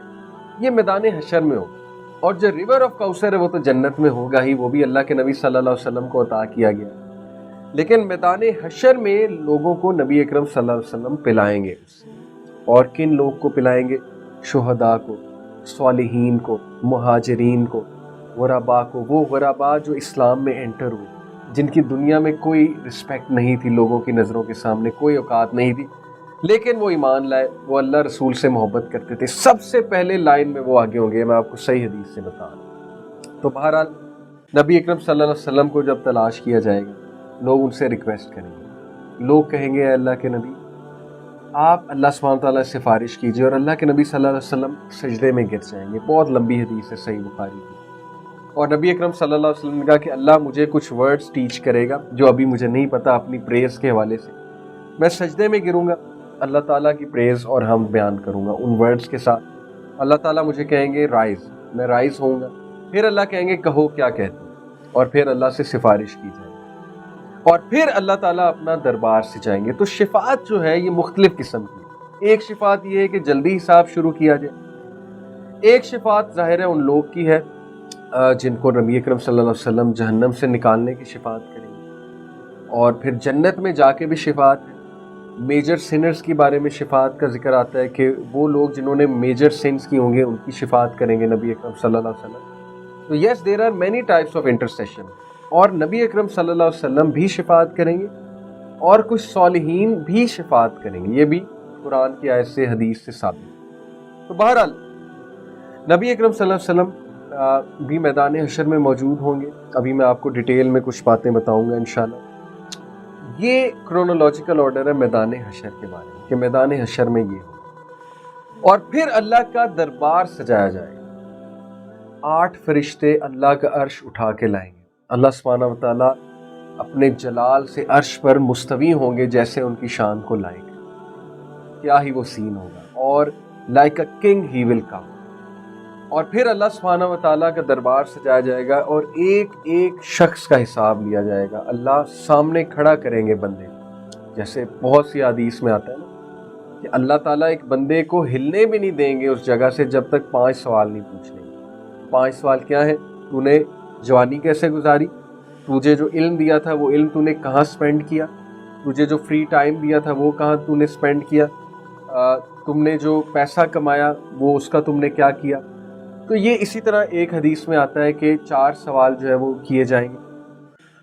یہ میدان حشر میں ہوگا, اور جو ریور آف کوثر ہے وہ تو جنت میں ہوگا ہی, وہ بھی اللہ کے نبی صلی اللہ علیہ وسلم کو عطا کیا گیا. لیکن میدان حشر میں لوگوں کو نبی اکرم صلی اللہ علیہ وسلم پلائیں گے. اور کن لوگ کو پلائیں گے؟ شہداء کو, صالحین کو, مہاجرین کو, غرباء کو. وہ غرباء جو اسلام میں انٹر ہوئے, جن کی دنیا میں کوئی رسپیکٹ نہیں تھی, لوگوں کی نظروں کے سامنے کوئی اوقات نہیں تھی, لیکن وہ ایمان لائے, وہ اللہ رسول سے محبت کرتے تھے. سب سے پہلے لائن میں وہ آگے ہوں گے, میں آپ کو صحیح حدیث سے بتا رہا ہوں. تو بہرحال نبی اکرم صلی اللہ علیہ وسلم کو جب تلاش کیا جائے گا, لوگ ان سے ریکویسٹ کریں گے, لوگ کہیں گے اے اللہ کے نبی آپ اللہ سبحانہ تعالیٰ سے سفارش کیجیے, اور اللہ کے نبی صلی اللہ علیہ وسلم سجدے میں گر جائیں گے. بہت لمبی حدیث ہے صحیح بخاری کی. اور نبی اکرم صلی اللہ علیہ وسلم نے کہا کہ اللہ مجھے کچھ ورڈز ٹیچ کرے گا جو ابھی مجھے نہیں پتا, اپنی پریز کے حوالے سے میں سجدے میں گروں گا, اللہ تعالیٰ کی پریز اور ہم بیان کروں گا ان ورڈز کے ساتھ. اللہ تعالیٰ مجھے کہیں گے رائز, میں رائز ہوں گا, پھر اللہ کہیں گے کہو کیا کہتے ہیں, اور پھر اللہ سے سفارش کی جائے گی, اور پھر اللہ تعالیٰ اپنا دربار سے جائیں گے. تو شفاعت جو ہے یہ مختلف قسم کی. ایک شفاعت یہ ہے کہ جلدی حساب شروع کیا جائے, ایک شفاعت ظاہر ہے ان لوگ کی ہے جن کو نبی اکرم صلی اللہ علیہ وسلم جہنم سے نکالنے کی شفاعت کریں گے, اور پھر جنت میں جا کے بھی شفاعت ہے. میجر سنرز کے بارے میں شفاعت کا ذکر آتا ہے کہ وہ لوگ جنہوں نے میجر سنس کی ہوں گے ان کی شفاعت کریں گے نبی اکرم صلی اللہ علیہ وسلم. تو yes there are many types of intercession, اور نبی اکرم صلی اللہ علیہ وسلم بھی شفاعت کریں گے, اور کچھ صالحین بھی شفاعت کریں گے. یہ بھی قرآن کی آیت سے حدیث سے ثابت. تو بہرحال نبی اکرم صلی اللہ علیہ وسلم بھی میدان حشر میں موجود ہوں گے. ابھی میں آپ کو ڈیٹیل میں کچھ باتیں بتاؤں گا انشاءاللہ. یہ کرونولوجیکل آرڈر ہے میدان حشر کے بارے میں کہ میدان حشر میں یہ ہو, اور پھر اللہ کا دربار سجایا جائے گا. 8 فرشتے اللہ کا عرش اٹھا کے لائیں گے. اللہ سبحانہ و تعالیٰ اپنے جلال سے عرش پر مستوی ہوں گے جیسے ان کی شان کو لائیں گے. کیا ہی وہ سین ہوگا, اور لائک اے کنگ ہی ول کم. اور پھر اللہ سبحانہ و تعالیٰ کا دربار سجایا جائے گا, اور ایک ایک شخص کا حساب لیا جائے گا. اللہ سامنے کھڑا کریں گے بندے, جیسے بہت سی حدیث میں آتا ہے نا کہ اللہ تعالیٰ ایک بندے کو ہلنے بھی نہیں دیں گے اس جگہ سے جب تک 5 سوال نہیں پوچھ لیں گے. 5 سوال کیا ہیں؟ تو نے جوانی کیسے گزاری, تجھے جو علم دیا تھا وہ علم تو نے کہاں سپینڈ کیا, تجھے جو فری ٹائم دیا تھا وہ کہاں تو نے سپینڈ کیا, تم نے جو پیسہ کمایا وہ اس کا تم نے کیا کیا. تو یہ اسی طرح ایک حدیث میں آتا ہے کہ 4 سوال جو ہے وہ کیے جائیں گے.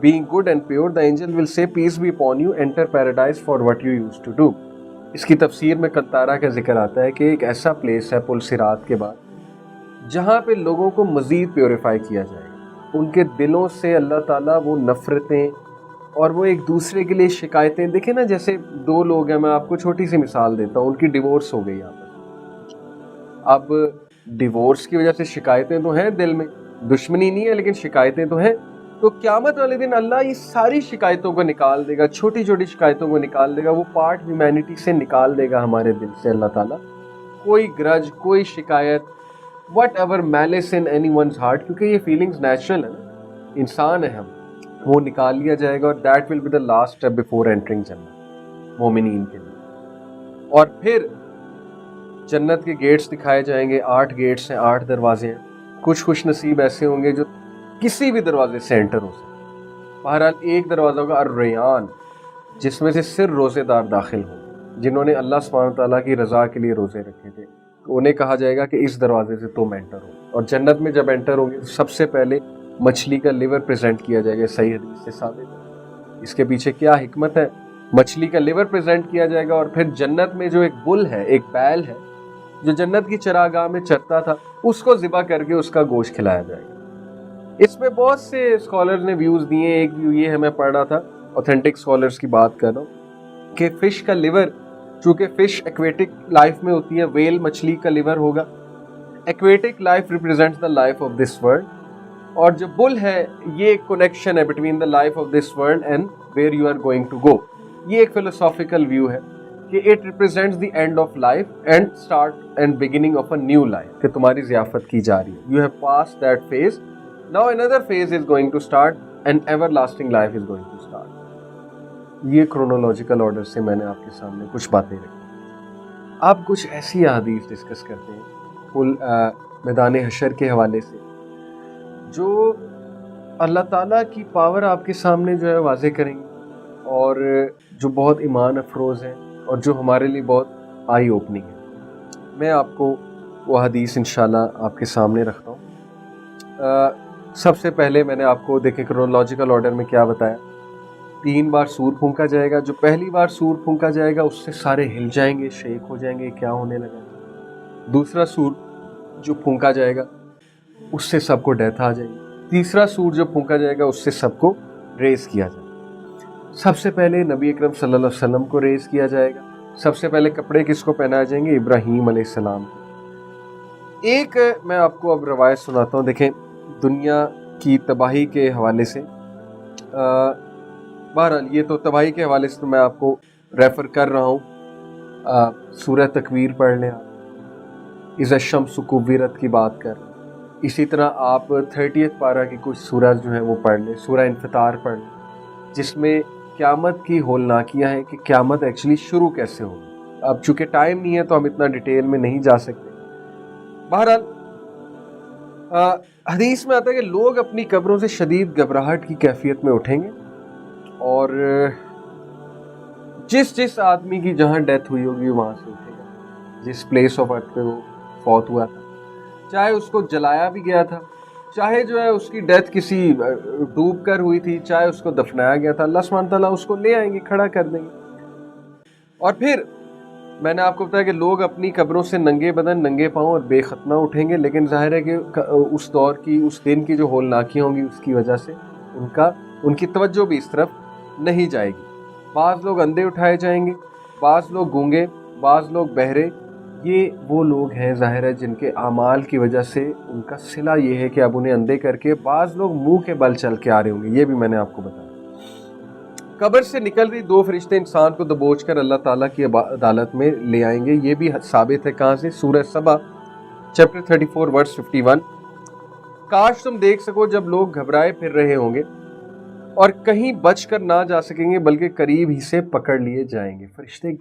being good and pure, the angel will say peace be upon you, enter paradise for what you used to do. اس کی تفسیر میں کنتارا کا ذکر آتا ہے کہ ایک ایسا پلیس ہے پل صراط کے بعد جہاں پہ لوگوں کو مزید پیوریفائی کیا جائے گا، ان کے دلوں سے اللہ تعالیٰ وہ نفرتیں اور وہ ایک دوسرے کے لیے شکایتیں، دیکھیں نا جیسے دو لوگ ہیں، میں آپ کو چھوٹی سی مثال دیتا ہوں، ان کی ڈیورس ہو گئی آپس میں، اب ڈیورس کی وجہ سے شکایتیں تو ہیں دل میں، دشمنی نہیں ہے لیکن شکایتیں تو ہیں، تو قیامت والے دن اللہ یہ ساری شکایتوں کو نکال دے گا، چھوٹی چھوٹی شکایتوں کو نکال دے گا، وہ پارٹ ہیومینٹی سے نکال دے گا ہمارے دل سے اللہ تعالیٰ، کوئی گرج، کوئی شکایت، whatever malice in anyone's heart, کیونکہ یہ فیلنگز نیچرل ہے نا، انسان ہے ہم، وہ نکال لیا جائے گا، اور that will be the last step before entering جنت مومنین کے لیے۔ اور پھر جنت کے گیٹس دکھائے جائیں گے، 8 گیٹس ہیں، 8 دروازے ہیں، کچھ خوش نصیب ایسے ہوں گے جو کسی بھی دروازے سے انٹر ہو سکتے، بہرحال ایک دروازہ ہوگا الریان، جس میں سے صرف روزے دار داخل ہوں، جنہوں نے اللہ سبحانہ تعالیٰ کی رضا کے لیے روزے رکھے تھے، تو انہیں کہا جائے گا کہ اس دروازے سے تم انٹر ہو، اور جنت میں جب انٹر ہوں گے تو سب سے پہلے مچھلی کا لیور پریزنٹ کیا جائے گا، صحیح حدیث سے ثابت ہے۔ اس کے پیچھے کیا حکمت ہے؟ مچھلی کا لیور پریزنٹ کیا جائے گا، اور پھر جنت میں جو ایک بل ہے، ایک بیل ہے جو جنت کی چراگاہ میں چرتا تھا، اس کو ذبح کر کے اس کا گوشت کھلایا جائے گا۔ اس میں بہت سے اسکالرز نے ویوز دیے، ایک ویو یہ ہے، میں پڑھ رہا تھا، اوتھینٹک اسکالرز کی بات کر رہا ہوں، کہ فش کا لیور، چونکہ فش ایکویٹک لائف میں ہوتی ہے، ویل مچھلی کا لیور ہوگا، aquatic life represents the life of this world, اور جو بل ہے یہ ایک کنیکشن ہے between the life of this world and where you are going to go. یہ ایک فلسافیکل ویو ہے کہ it represents the end of life and start and beginning of a new life, کہ تمہاری ضیافت کی جا رہی ہے، you have pass that phase, now another phase is going to start and everlasting life is going to start۔ یہ chronological order سے میں نے آپ کے سامنے کچھ باتیں رکھی۔ آپ کچھ ایسی احادیث ڈسکس کرتے ہیں میدان حشر کے حوالے سے جو اللہ تعالیٰ کی پاور آپ کے سامنے جو ہے واضح کریں گے، اور جو بہت ایمان افروز ہیں، اور جو ہمارے لیے بہت آئی اوپننگ ہے۔ میں آپ کو وہ حدیث انشاءاللہ آپ کے سامنے رکھتا ہوں۔ سب سے پہلے میں نے آپ کو دیکھیں کرونولوجیکل آرڈر میں کیا بتایا، 3 بار سور پھونکا جائے گا، جو پہلی بار سور پھونکا جائے گا اس سے سارے ہل جائیں گے، شیک ہو جائیں گے، کیا ہونے لگا۔ دوسرا سور جو پھونکا جائے گا اس سے سب کو ڈیتھ آ جائے گی۔ تیسرا سور جو پھونکا جائے گا اس سے سب کو ریز کیا جائے گا۔ سب سے پہلے نبی اکرم صلی اللہ علیہ وسلم کو ریز کیا جائے گا۔ سب سے پہلے کپڑے کس کو پہنائے جائیں گے؟ ابراہیم علیہ السلام کو۔ ایک میں آپ کو اب روایت سناتا ہوں، دیکھیں دنیا کی تباہی کے حوالے سے، بہرحال یہ تو تباہی کے حوالے سے تو میں آپ کو ریفر کر رہا ہوں، سورہ تکویر پڑھ لیں، اذا الشمس کوورت کی بات کر رہے ہیں، اسی طرح آپ 30 پارہ کی کچھ سورہ جو ہیں وہ پڑھ لیں، سورہ انفطار پڑھ لیں، جس میں قیامت کی ہولناکیاں ہیں کہ قیامت ایکچولی شروع کیسے ہوگی۔ اب چونکہ ٹائم نہیں ہے تو ہم اتنا ڈیٹیل میں نہیں جا سکتے۔ بہرحال حدیث میں آتا ہے کہ لوگ اپنی قبروں سے شدید گھبراہٹ کی کیفیت میں اٹھیں گے، اور جس آدمی کی جہاں ڈیتھ ہوئی ہوگی وہاں سے اٹھے گا، جس پلیس آف ارتھ پہ وہ فوت ہوا تھا، چاہے اس کو جلایا بھی گیا تھا، چاہے جو ہے اس کی ڈیتھ کسی ڈوب کر ہوئی تھی، چاہے اس کو دفنایا گیا تھا، اللہ سبحانہ تعالیٰ اس کو لے آئیں گے، کھڑا کر دیں گے۔ اور پھر میں نے آپ کو بتایا کہ لوگ اپنی قبروں سے ننگے بدن، ننگے پاؤں اور بے ختنہ اٹھیں گے، لیکن ظاہر ہے کہ اس دور کی، اس دن کی جو ہولناکیاں ہوں گی اس کی وجہ سے ان کی توجہ بھی اس طرف نہیں جائے گی۔ بعض لوگ اندھے اٹھائے جائیں گے، بعض لوگ گونگے، بعض لوگ بہرے۔ یہ وہ لوگ ہیں ظاہر ہے جن کے اعمال کی وجہ سے ان کا صلہ یہ ہے کہ اب انہیں اندھے کر کے، بعض لوگ منہ کے بل چل کے آ رہے ہوں گے، یہ بھی میں نے آپ کو بتایا۔ قبر سے نکل رہی 2 فرشتے انسان کو دبوچ کر اللہ تعالیٰ کی عدالت میں لے آئیں گے، یہ بھی ثابت ہے کہاں سے؟ سورہ سبا چیپٹر 34 ورس 51۔ کاش تم دیکھ سکو جب لوگ گھبرائے پھر رہے ہوں گے اور کہیں بچ کر نہ جا سکیں گے بلکہ قریب ہی سے پکڑ لیے جائیں گے، فرشتے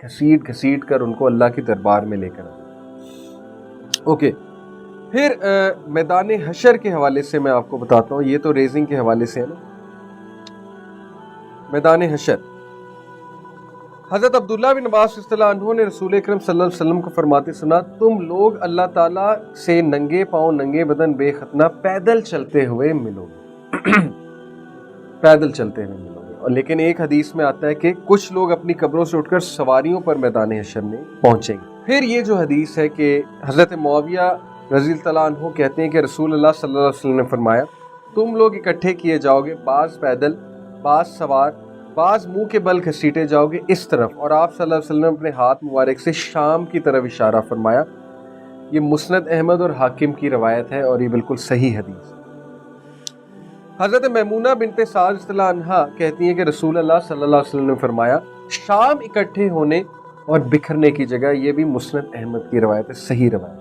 گھسیٹ کر ان کو اللہ کے دربار میں لے کر آئیں۔ اوکے، پھر میدان حشر کے حوالے سے میں آپ کو بتاتا ہوں، یہ تو ریزنگ کے حوالے سے ہے نا۔ میدان حشر، حضرت عبداللہ بن عباس رضی اللہ عنہ نے رسول اکرم صلی اللہ علیہ وسلم کو فرماتے سنا، تم لوگ اللہ تعالیٰ سے ننگے پاؤں، ننگے بدن، بے ختنہ پیدل چلتے ہوئے ملو گے پیدل چلتے ہوئے ملو گے، لیکن ایک حدیث میں آتا ہے کہ کچھ لوگ اپنی قبروں سے اٹھ کر سواریوں پر میدان حشر میں پہنچیں گے۔ پھر یہ جو حدیث ہے کہ حضرت معاویہ رضی اللہ عنہ کہتے ہیں کہ رسول اللہ صلی اللہ علیہ وسلم نے فرمایا تم لوگ اکٹھے کیے جاؤ گے، بعض پیدل، بعض سوار، بعض منہ کے بل گھسیٹے جاؤ گے اس طرف، اور آپ صلی اللہ علیہ وسلم نے اپنے ہاتھ مبارک سے شام کی طرف اشارہ فرمایا۔ یہ مسند احمد اور حاکم کی روایت ہے اور یہ بالکل صحیح حدیث ہے۔ حضرت میمونہ بنت سعد رضی اللہ عنہا کہتی ہیں کہ رسول اللہ صلی اللہ علیہ وسلم نے فرمایا شام اکٹھے ہونے اور بکھرنے کی جگہ، یہ بھی مسند احمد کی روایت ہے، صحیح روایت۔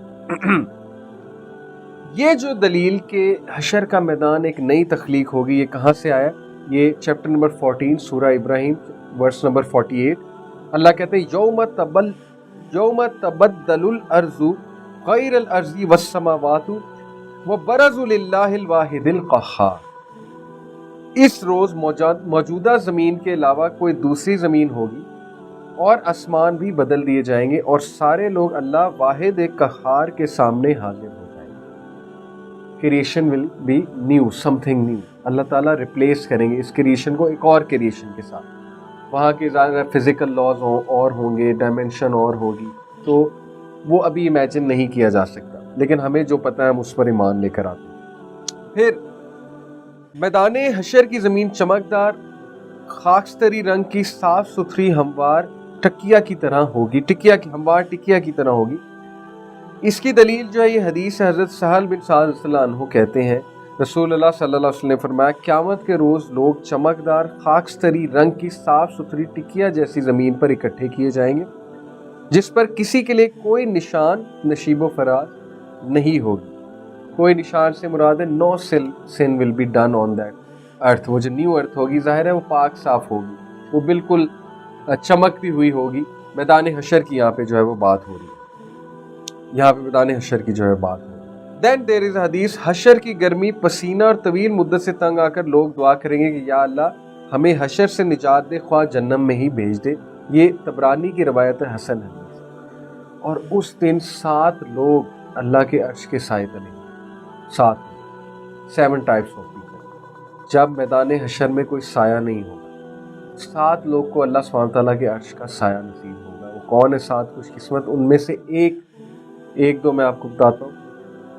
یہ جو دلیل کہ حشر کا میدان ایک نئی تخلیق ہوگی، یہ کہاں سے آیا؟ یہ چیپٹر نمبر 14 سورہ ابراہیم ورس نمبر 48۔ اللہ کہتے ہیں یوم تبدل الارض غیر الارض والسماوات وبرزوا للہ الواحد القہار۔ اس روز موجودہ زمین کے علاوہ کوئی دوسری زمین ہوگی اور آسمان بھی بدل دیے جائیں گے اور سارے لوگ اللہ واحد ایک قہار کے سامنے حاضر ہو جائیں گے۔ Creation will be new, something new. اللہ تعالیٰ ریپلیس کریں گے اس کریشن کو ایک اور کریشن کے ساتھ۔ وہاں کے زیادہ فزیکل لاز اور ہوں گے، ڈائمینشن اور ہوگی، تو وہ ابھی امیجن نہیں کیا جا سکتا، لیکن ہمیں جو پتہ ہے ہم اس پر ایمان لے کر آتے ہیں۔ پھر میدان حشر کی زمین چمکدار خاکستری رنگ کی صاف ستھری ہموار ٹکیا کی طرح ہوگی، ہموار ٹکیا کی طرح ہوگی۔ اس کی دلیل جو ہے یہ حدیث حضرت سہل بن سعد رضی اللہ عنہ کہتے ہیں رسول اللہ صلی اللہ علیہ وسلم نے فرمایا قیامت کے روز لوگ چمکدار خاکستری رنگ کی صاف ستھری ٹکیا جیسی زمین پر اکٹھے کیے جائیں گے جس پر کسی کے لیے کوئی نشان نشیب و فراز نہیں ہوگی۔ کوئی نشان سے مراد ہے no sin will be done on that earth. وہ جو نیو ارتھ ہوگی ظاہر ہے وہ پاک صاف ہوگی، وہ بالکل چمکتی ہوئی ہوگی۔ میدان حشر کی یہاں پہ جو ہے وہ بات ہو رہی ہے، یہاں پہ میدان حشر کی جو ہے بات ہو رہی ہے۔ دین دیر از حدیث حشر کی گرمی، پسینہ اور طویل مدت سے تنگ آ کر لوگ دعا کریں گے کہ یا اللہ ہمیں حشر سے نجات دے، خواہ جہنم میں ہی بھیج دے۔ یہ طبرانی کی روایت ہے، حسن حدیث۔ اور اس دن 7 لوگ اللہ کے عرش کے سائے تلے، 7 ٹائپس آف پیپل۔ جب میدان حشر میں کوئی سایہ نہیں ہوگا، 7 لوگ کو اللہ سبحانہ تعالیٰ کے عرش کا سایہ نصیب ہوگا۔ وہ کون ہے 7 خوش قسمت؟ ان میں سے ایک دو میں آپ کو بتاتا ہوں۔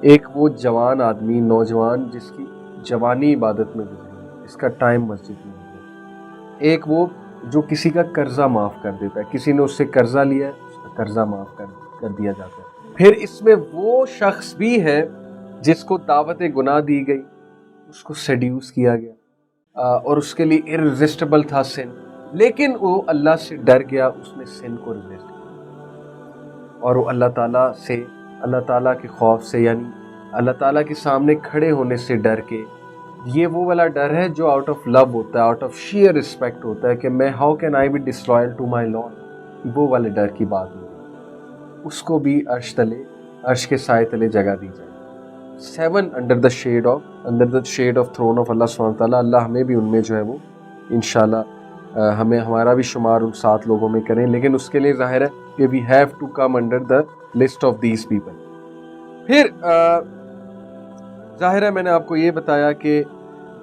ایک وہ جوان آدمی، نوجوان جس کی جوانی عبادت میں گزری، اس کا ٹائم مسجد میں گزرا۔ ایک وہ جو کسی کا قرضہ معاف کر دیتا ہے، کسی نے اس سے قرضہ لیا ہے، اس کا قرضہ معاف کر دیا جاتا ہے۔ پھر اس میں وہ شخص بھی ہے جس کو دعوت گناہ دی گئی، اس کو سیڈیوس کیا گیا اور اس کے لیے ارریزسٹیبل تھا سن، لیکن وہ اللہ سے ڈر گیا، اس نے سن کو ریزسٹ کیا اور وہ اللہ تعالیٰ کے خوف سے، یعنی اللہ تعالیٰ کے سامنے کھڑے ہونے سے ڈر کے۔ یہ وہ والا ڈر ہے جو آؤٹ آف لو ہوتا ہے، آؤٹ آف شیئر رسپیکٹ ہوتا ہے کہ میں how can I be disloyal to my lord, وہ والے ڈر کی بات ہوئی۔ اس کو بھی عرش کے سائے تلے جگہ دی جائے۔ 7 under the shade of throne of اللہ سبحانہ تعالیٰ۔ اللہ ہمیں بھی ان میں جو ہے وہ انشاءاللہ ہمارا بھی شمار ان 7 لوگوں میں کریں، لیکن اس کے لیے ظاہر ہے کہ we have to come under the list of these people. پھر ظاہر ہے میں نے آپ کو یہ بتایا کہ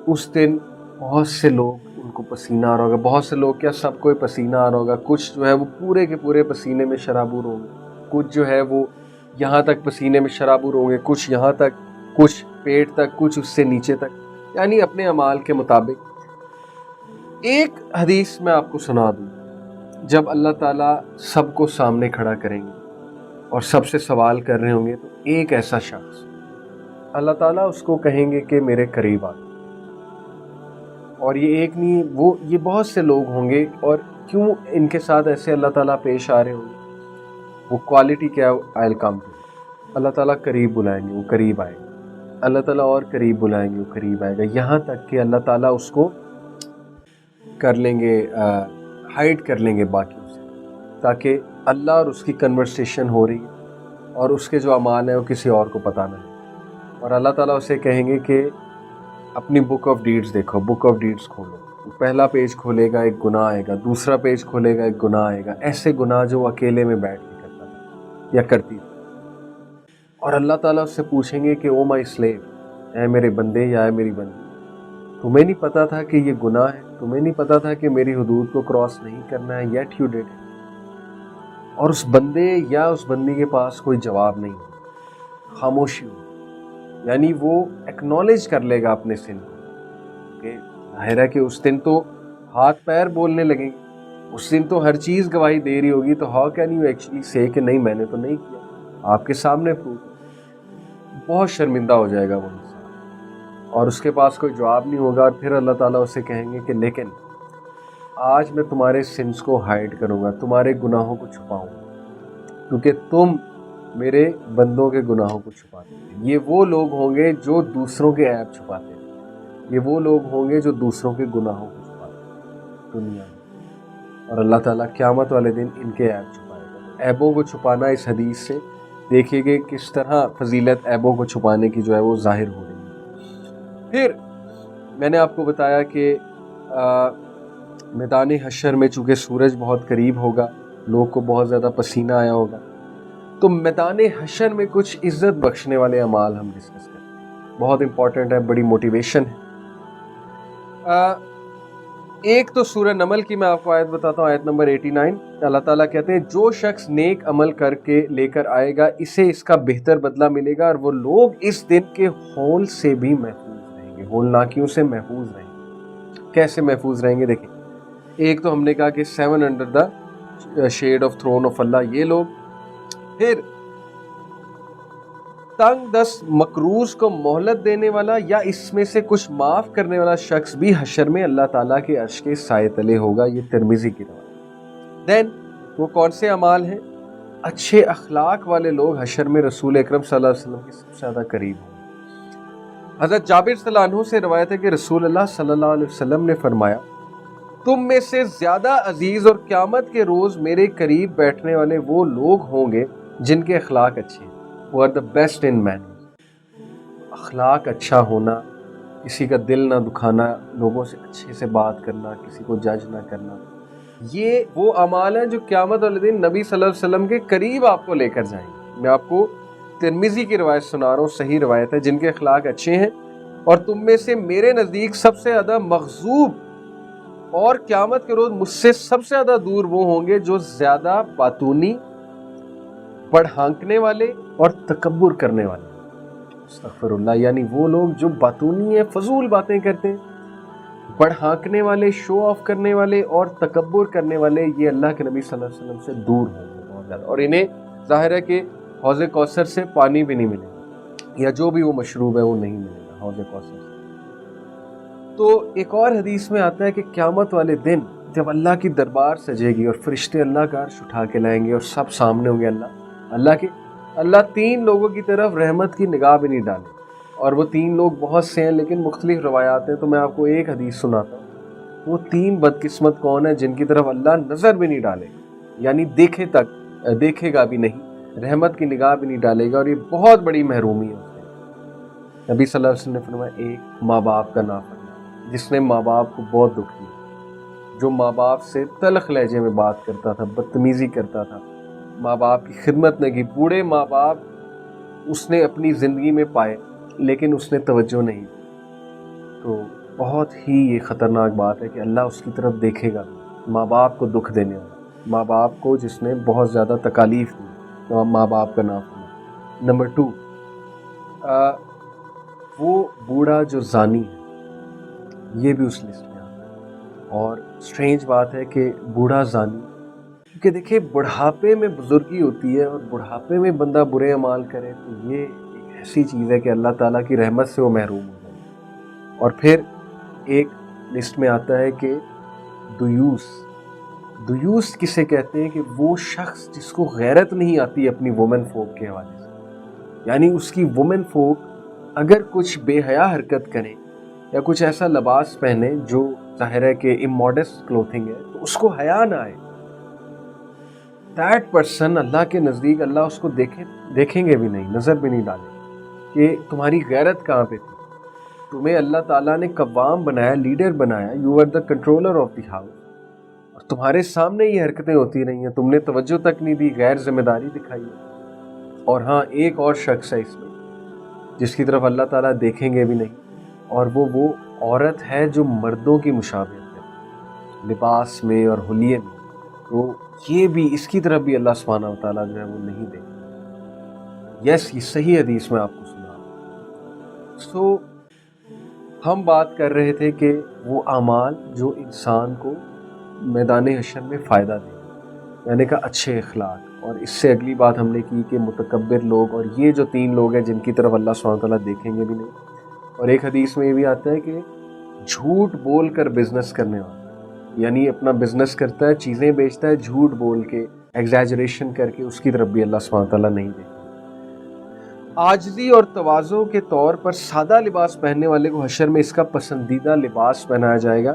اس دن بہت سے لوگ ان کو پسینہ آ رہا ہوگا، بہت سے لوگ کیا سب کو پسینہ آ رہا ہوگا، کچھ جو ہے وہ پورے کے پورے پسینے میں شرابور ہوں گے، کچھ جو ہے وہ یہاں تک پسینے میں شرابور ہوں گے، کچھ یہاں تک، کچھ پیٹ تک، کچھ اس سے نیچے تک، یعنی اپنے اعمال کے مطابق۔ ایک حدیث میں آپ کو سنا دوں، جب اللہ تعالیٰ سب کو سامنے کھڑا کریں گے اور سب سے سوال کر رہے ہوں گے تو ایک ایسا شخص اللہ تعالیٰ اس کو کہیں گے کہ میرے قریب آ، اور یہ ایک نہیں، یہ بہت سے لوگ ہوں گے، اور کیوں ان کے ساتھ ایسے اللہ تعالیٰ پیش آ رہے ہوں گے، وہ کوالٹی کیا آئل کم ٹو، اللہ تعالیٰ قریب بلائیں گے وہ قریب آئے گا، اللہ تعالیٰ اور قریب بلائیں گے وہ قریب آئے گا، یہاں تک کہ اللہ تعالیٰ اس کو کر لیں گے، ہائڈ کر لیں گے باقیوں سے، تاکہ اللہ اور اس کی کنورسیشن ہو رہی ہے اور اس کے جو اعمال ہیں وہ کسی اور کو پتہ نہ ہے، اور اللہ تعالیٰ اسے کہیں گے کہ اپنی بک آف ڈیڈز دیکھو، بک آف ڈیڈز کھولو۔ پہلا پیج کھولے گا ایک گناہ آئے گا، دوسرا پیج کھولے گا ایک گناہ آئے گا، ایسے گناہ جو وہ اکیلے میں بیٹھ کے کرتا تھا یا کرتی تھی، اور اللہ تعالیٰ اس سے پوچھیں گے کہ او مائی سلیو، اے میرے بندے یا اے میری بندی، تمہیں نہیں پتا تھا کہ یہ گناہ ہے، تمہیں نہیں پتا تھا کہ میری حدود کو کراس نہیں کرنا ہے، یٹ یو ڈیڈ۔ اور اس بندے یا اس بندی کے پاس کوئی جواب نہیں ہو، خاموشی ہو، یعنی وہ ایکنالج کر لے گا اپنے سن کو کہ ظاہر ہے کہ اس دن تو ہاتھ پیر بولنے لگیں گے، اس دن تو ہر چیز گواہی دے رہی ہوگی، تو ہاؤ کین یو ایکچولی سے کہ نہیں میں نے تو نہیں کیا، آپ کے سامنے پروف۔ بہت شرمندہ ہو جائے گا وہ انسان، اور اس کے پاس کوئی جواب نہیں ہوگا، اور پھر اللہ تعالیٰ اسے کہیں گے کہ لیکن آج میں تمہارے سنس کو ہائیڈ کروں گا، تمہارے گناہوں کو چھپاؤں گا، کیونکہ تم میرے بندوں کے گناہوں کو چھپاتے ہیں۔ یہ وہ لوگ ہوں گے جو دوسروں کے عیب چھپاتے ہیں، یہ وہ لوگ ہوں گے جو دوسروں کے گناہوں کو چھپاتے ہیں دنیا میں، اور اللہ تعالیٰ قیامت والے دن ان کے عیب چھپائے گا۔ عیبوں کو چھپانا اس حدیث سے دیکھیے گے کس طرح فضیلت عیبوں کو چھپانے کی جو ہے وہ ظاہر ہو رہی ہے۔ پھر میں نے آپ کو بتایا کہ میدان حشر میں چونکہ سورج بہت قریب ہوگا، لوگ کو بہت زیادہ پسینہ آیا ہوگا، تو میدان حشر میں کچھ عزت بخشنے والے اعمال ہم ڈسکس کرتے ہیں، بہت امپورٹنٹ ہے، بڑی موٹیویشن ہے۔ ایک تو سورہ نمل کی میں آپ کو آیت بتاتا ہوں، آیت نمبر 89، اللہ تعالیٰ کہتے ہیں جو شخص نیک عمل کر کے لے کر آئے گا اسے اس کا بہتر بدلہ ملے گا، اور وہ لوگ اس دن کے ہول سے بھی محفوظ رہیں گے، ہولناکیوں سے محفوظ رہیں گے۔ کیسے محفوظ رہیں گے؟ دیکھیں، ایک تو ہم نے کہا کہ 7 under the shade of throne of اللہ، یہ لوگ۔ پھر تنگ دست مکروز کو مہلت دینے والا یا اس میں سے کچھ معاف کرنے والا شخص بھی حشر میں اللہ تعالیٰ کے عرش کے سائے تلے ہوگا، یہ ترمذی کی روایت۔ دین وہ کون سے اعمال ہیں؟ اچھے اخلاق والے لوگ حشر میں رسول اکرم صلی اللہ علیہ وسلم کے سب سے زیادہ قریب ہوں۔ حضرت جابر صلی اللہ عنہ سے روایت ہے کہ رسول اللہ صلی اللہ علیہ وسلم نے فرمایا تم میں سے زیادہ عزیز اور قیامت کے روز میرے قریب بیٹھنے والے وہ لوگ ہوں گے جن کے اخلاق اچھے ہیں، وہ آر دا بیسٹ ان مین۔ اخلاق اچھا ہونا، کسی کا دل نہ دکھانا، لوگوں سے اچھے سے بات کرنا، کسی کو جج نہ کرنا، یہ وہ اعمال ہیں جو قیامت والے دن نبی صلی اللہ علیہ وسلم کے قریب آپ کو لے کر جائیں گے۔ میں آپ کو ترمذی کی روایت سنا رہا ہوں، صحیح روایت ہے، جن کے اخلاق اچھے ہیں اور تم میں سے میرے نزدیک سب سے زیادہ مغضوب اور قیامت کے روز مجھ سے سب سے زیادہ دور وہ ہوں گے جو زیادہ باتونی، بڑھانکنے والے اور تکبر کرنے والے۔ استغفر اللہ، یعنی وہ لوگ جو باتونی ہیں، فضول باتیں کرتے ہیں، بڑھانکنے والے، شو آف کرنے والے اور تکبر کرنے والے، یہ اللہ کے نبی صلی اللہ علیہ وسلم سے دور ہوں گے بہت زیادہ، اور انہیں ظاہر ہے کہ حوض کوثر سے پانی بھی نہیں ملے گا، یا جو بھی وہ مشروب ہے وہ نہیں ملے گا حوض کوثر سے۔ تو ایک اور حدیث میں آتا ہے کہ قیامت والے دن جب اللہ کی دربار سجے گی اور فرشتے اللہ کا عرش اٹھا کے لائیں گے اور سب سامنے ہوں گے اللہ 3 لوگوں کی طرف رحمت کی نگاہ بھی نہیں ڈالے، اور وہ 3 لوگ بہت سے ہیں لیکن مختلف روایات ہیں، تو میں آپ کو ایک حدیث سناتا ہوں۔ وہ 3 بدقسمت کون ہیں جن کی طرف اللہ نظر بھی نہیں ڈالے گا، یعنی دیکھے گا بھی نہیں، رحمت کی نگاہ بھی نہیں ڈالے گا، اور یہ بہت بڑی محرومی ہے۔ نبی صلی اللہ علیہ وسلم نے فرمایا، ایک ماں باپ کا نافرمان، جس نے ماں باپ کو بہت دکھ دیا، جو ماں باپ سے تلخ لہجے میں بات کرتا تھا، بدتمیزی کرتا تھا، ماں باپ کی خدمت نہ کی۔ بوڑھے ماں باپ اس نے اپنی زندگی میں پائے لیکن اس نے توجہ نہیں دی، تو بہت ہی یہ خطرناک بات ہے کہ اللہ اس کی طرف دیکھے گا، ماں باپ کو دکھ دینے والا، ماں باپ کو جس نے بہت زیادہ تکالیف دی، ماں باپ کا نام سنا۔ نمبر 2، وہ بوڑھا جو زانی ہے، یہ بھی اس لسٹ میں آتا ہے، اور سٹرینج بات ہے کہ بوڑھا زانی، کیونکہ دیکھیں بڑھاپے میں بزرگی ہوتی ہے، اور بڑھاپے میں بندہ برے اعمال کرے تو یہ ایک ایسی چیز ہے کہ اللہ تعالیٰ کی رحمت سے وہ محروم ہو جائے۔ اور پھر ایک لسٹ میں آتا ہے کہ دیوس کسے کہتے ہیں؟ کہ وہ شخص جس کو غیرت نہیں آتی اپنی وومن فوک کے حوالے سے، یعنی اس کی وومن فوک اگر کچھ بے حیا حرکت کریں یا کچھ ایسا لباس پہنے جو ظاہر ہے کہ اموڈسٹ کلوتھنگ ہے، تو اس کو حیا نہ آئے، دیٹ پرسن اللہ کے نزدیک اللہ اس کو دیکھیں گے بھی نہیں، نظر بھی نہیں ڈالیں کہ تمہاری غیرت کہاں پہ تھی۔ تمہیں اللہ تعالیٰ نے قوام بنایا، لیڈر بنایا، you are the controller of the house, اور تمہارے سامنے یہ حرکتیں ہوتی رہی ہیں، تم نے توجہ تک نہیں دی، غیر ذمہ داری دکھائی ہے۔ اور ہاں، ایک اور شخص ہے اس میں جس کی طرف اللہ تعالیٰ دیکھیں گے بھی نہیں، اور وہ عورت ہے جو مردوں کی مشابہت ہے لباس میں اور حلیے میں. تو یہ بھی اس کی طرف بھی اللہ سبحانہ وتعالیٰ جو ہے وہ نہیں دے. یس یہ صحیح حدیث میں آپ کو سنا. سو ہم بات کر رہے تھے کہ وہ اعمال جو انسان کو میدان حشر میں فائدہ دیں, یعنی کہ اچھے اخلاق. اور اس سے اگلی بات ہم نے کی کہ متکبر لوگ, اور یہ جو 3 لوگ ہیں جن کی طرف اللہ سبحانہ وتعالیٰ دیکھیں گے بھی نہیں. اور ایک حدیث میں یہ بھی آتا ہے کہ جھوٹ بول کر بزنس کرنے والا, یعنی اپنا بزنس کرتا ہے, چیزیں بیچتا ہے جھوٹ بول کے, ایگزیجریشن کر کے, اس کی طرف بھی اللہ سبحانہ وتعالیٰ نہیں دیکھیں. عاجزی اور تواضع کے طور پر سادہ لباس پہننے والے کو حشر میں اس کا پسندیدہ لباس پہنایا جائے گا.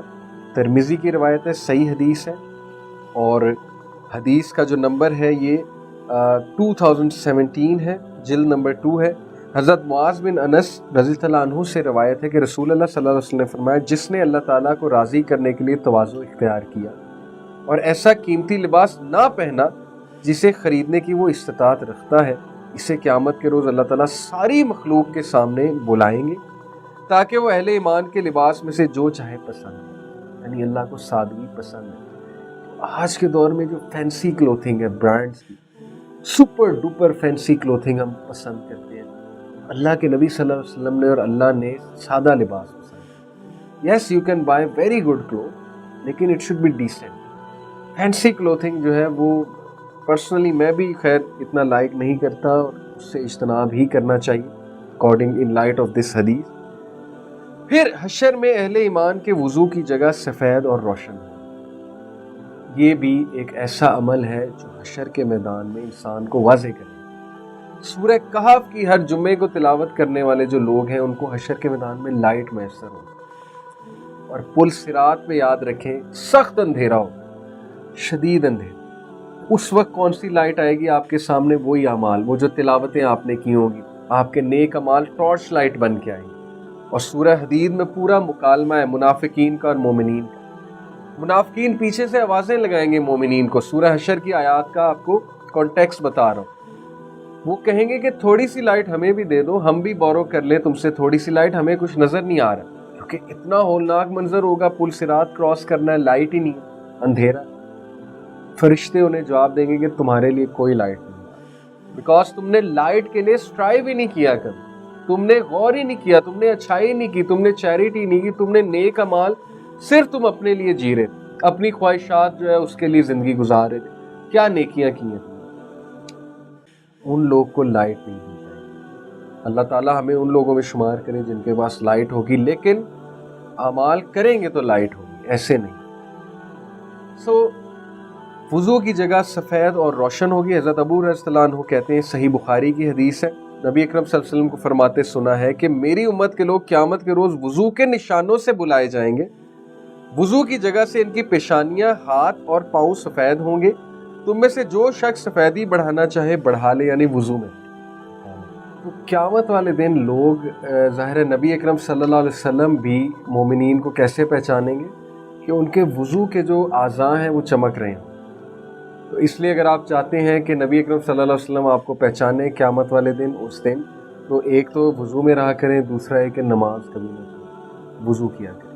ترمذی کی روایت ہے, صحیح حدیث ہے, اور حدیث کا جو نمبر ہے یہ 2017 ہے, جلد نمبر 2 ہے. حضرت معاذ بن انس رضی اللہ عنہ سے روایت ہے کہ رسول اللہ صلی اللہ علیہ وسلم نے فرمایا, جس نے اللہ تعالیٰ کو راضی کرنے کے لیے تواضع اختیار کیا اور ایسا قیمتی لباس نہ پہنا جسے خریدنے کی وہ استطاعت رکھتا ہے, اسے قیامت کے روز اللہ تعالیٰ ساری مخلوق کے سامنے بلائیں گے تاکہ وہ اہل ایمان کے لباس میں سے جو چاہے پسند ہے. یعنی اللہ کو سادگی پسند ہے. تو آج کے دور میں جو فینسی کلوتھنگ ہے, برانڈز کی سپر ڈوپر فینسی کلوتھنگ ہم پسند کرتے ہیں, اللہ کے نبی صلی اللہ علیہ وسلم نے اور اللہ نے سادہ لباس پسند ہے. Yes you can buy very good cloth, لیکن it should be decent. Fancy clothing جو ہے وہ پرسنلی میں بھی خیر اتنا لائک نہیں کرتا, اور اس سے اجتناب ہی کرنا چاہیے according in light of this حدیث. پھر حشر میں اہل ایمان کے وضو کی جگہ سفید اور روشن ہو. یہ بھی ایک ایسا عمل ہے جو حشر کے میدان میں انسان کو واضح کرے. سورہ کہف کی ہر جمعے کو تلاوت کرنے والے جو لوگ ہیں ان کو حشر کے میدان میں لائٹ میسر ہو, اور پل صراط پہ یاد رکھیں سخت اندھیرا ہو, شدید اندھیرا. اس وقت کون سی لائٹ آئے گی آپ کے سامنے؟ وہی اعمال, وہ جو تلاوتیں آپ نے کی ہوں گی, آپ کے نیک اعمال ٹارچ لائٹ بن کے آئیں گے. اور سورہ حدید میں پورا مکالمہ ہے منافقین کا اور مومنین کا. منافقین پیچھے سے آوازیں لگائیں گے مومنین کو. سورہ حشر کی آیات کا آپ کو کانٹیکسٹ بتا رہا ہوں. وہ کہیں گے کہ تھوڑی سی لائٹ ہمیں بھی دے دو, ہم بھی بورو کر لیں تم سے تھوڑی سی لائٹ, ہمیں کچھ نظر نہیں آ رہا. کیونکہ اتنا ہولناک منظر ہوگا, پل صراط کراس کرنا ہے, لائٹ ہی نہیں ہے, اندھیرا. فرشتے انہیں جواب دیں گے کہ تمہارے لیے کوئی لائٹ نہیں, بیکاز تم نے لائٹ کے لیے اسٹرائیو ہی نہیں کیا کبھی, تم نے غور ہی نہیں کیا, تم نے اچھائی نہیں کی, تم نے چیریٹی نہیں کی, تم نے نیک اعمال صرف تم اپنے لیے جی رہے تھے, اپنی خواہشات جو ہے اس کے لیے زندگی گزار رہے تھے. کیا نیکیاں کی ہیں تم نے؟ ان لوگ کو لائٹ نہیں دی جائے گی. اللہ تعالیٰ ہمیں ان لوگوں میں شمار کرے جن کے پاس لائٹ ہوگی, لیکن اعمال کریں گے تو لائٹ ہوگی, ایسے نہیں. وضو کی جگہ سفید اور روشن ہوگی. حضرت ابو رضی اللہ عنہ کہتے ہیں, صحیح بخاری کی حدیث ہے, نبی اکرم صلی اللہ علیہ وسلم کو فرماتے سنا ہے کہ میری امت کے لوگ قیامت کے روز وضو کے نشانوں سے بلائے جائیں گے. وضو کی جگہ سے ان کی پیشانیاں, ہاتھ اور پاؤں سفید ہوں گے. تم میں سے جو شخص سفیدی بڑھانا چاہے بڑھا لے, یعنی وضو میں. تو قیامت والے دن لوگ ظاہر نبی اکرم صلی اللہ علیہ وسلم بھی مومنین کو کیسے پہچانیں گے کہ ان کے وضو کے جو اعضاء ہیں وہ چمک رہے ہیں. تو اس لیے اگر آپ چاہتے ہیں کہ نبی اکرم صلی اللہ علیہ وسلم آپ کو پہچانے قیامت والے دن, اس دن, تو ایک تو وضو میں رہا کریں, دوسرا ہے کہ نماز کبھی نہ چھوڑیں, وضو کیا کریں.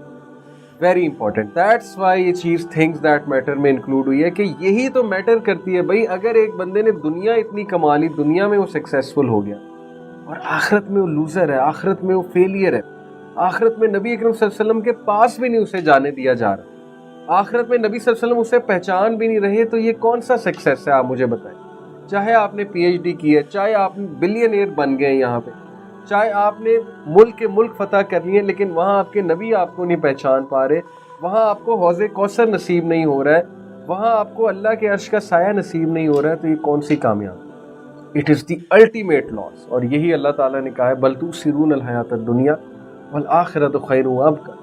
Very important. دیٹس وائی یہ چیز تھنگس دیٹ میٹر میں انکلوڈ ہوئی ہے کہ یہی تو میٹر کرتی ہے بھائی. اگر ایک بندے نے دنیا اتنی کما لی, دنیا میں وہ سکسیسفل ہو گیا, اور آخرت میں وہ لوزر ہے, آخرت میں وہ فیلئر ہے, آخرت میں نبی اکرم صلی اللہ علیہ وسلم کے پاس بھی نہیں اسے جانے دیا جا رہا, آخرت میں نبی صلی اللہ علیہ وسلم اسے پہچان بھی نہیں رہے, تو یہ کون سا سکسیس ہے آپ مجھے بتائیں. چاہے آپ نے پی ایچ ڈی کی ہے, چاہے آپ بلینئر بن گئے یہاں پہ, چاہے آپ نے ملک کے ملک فتح کر لیے, لیکن وہاں آپ کے نبی آپ کو نہیں پہچان پا رہے, وہاں آپ کو حوض کوثر نصیب نہیں ہو رہا ہے, وہاں آپ کو اللہ کے عرش کا سایہ نصیب نہیں ہو رہا ہے, تو یہ کون سی کامیاب؟ اٹ از دی الٹیمیٹ لاس. اور یہی اللہ تعالیٰ نے کہا ہے, بل تؤثرون الحیات الدنیا والآخرۃ خیر وابقیٰ.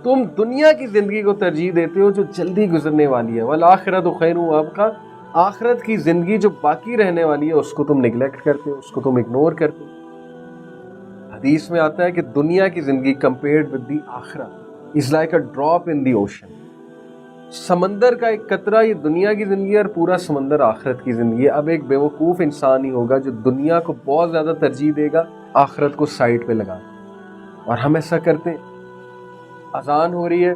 تم دنیا کی زندگی کو ترجیح دیتے ہو جو جلدی گزرنے والی ہے, والآخرۃ خیر وابقیٰ, آخرت کی زندگی جو باقی رہنے والی ہے اس کو تم نگلیکٹ کرتے ہو, اس کو تم اگنور کرتے ہو. حدیث میں آتا ہے کہ دنیا کی زندگی کمپیئرڈ ود دی آخرت is like a drop in the ocean. سمندر کا ایک قطرہ یہ دنیا کی زندگی اور پورا سمندر آخرت کی زندگی ہے. اب ایک بیوقوف انسان ہی ہوگا جو دنیا کو بہت زیادہ ترجیح دے گا, آخرت کو سائڈ پہ لگا. اور ہم ایسا کرتے ہیں. اذان ہو رہی ہے,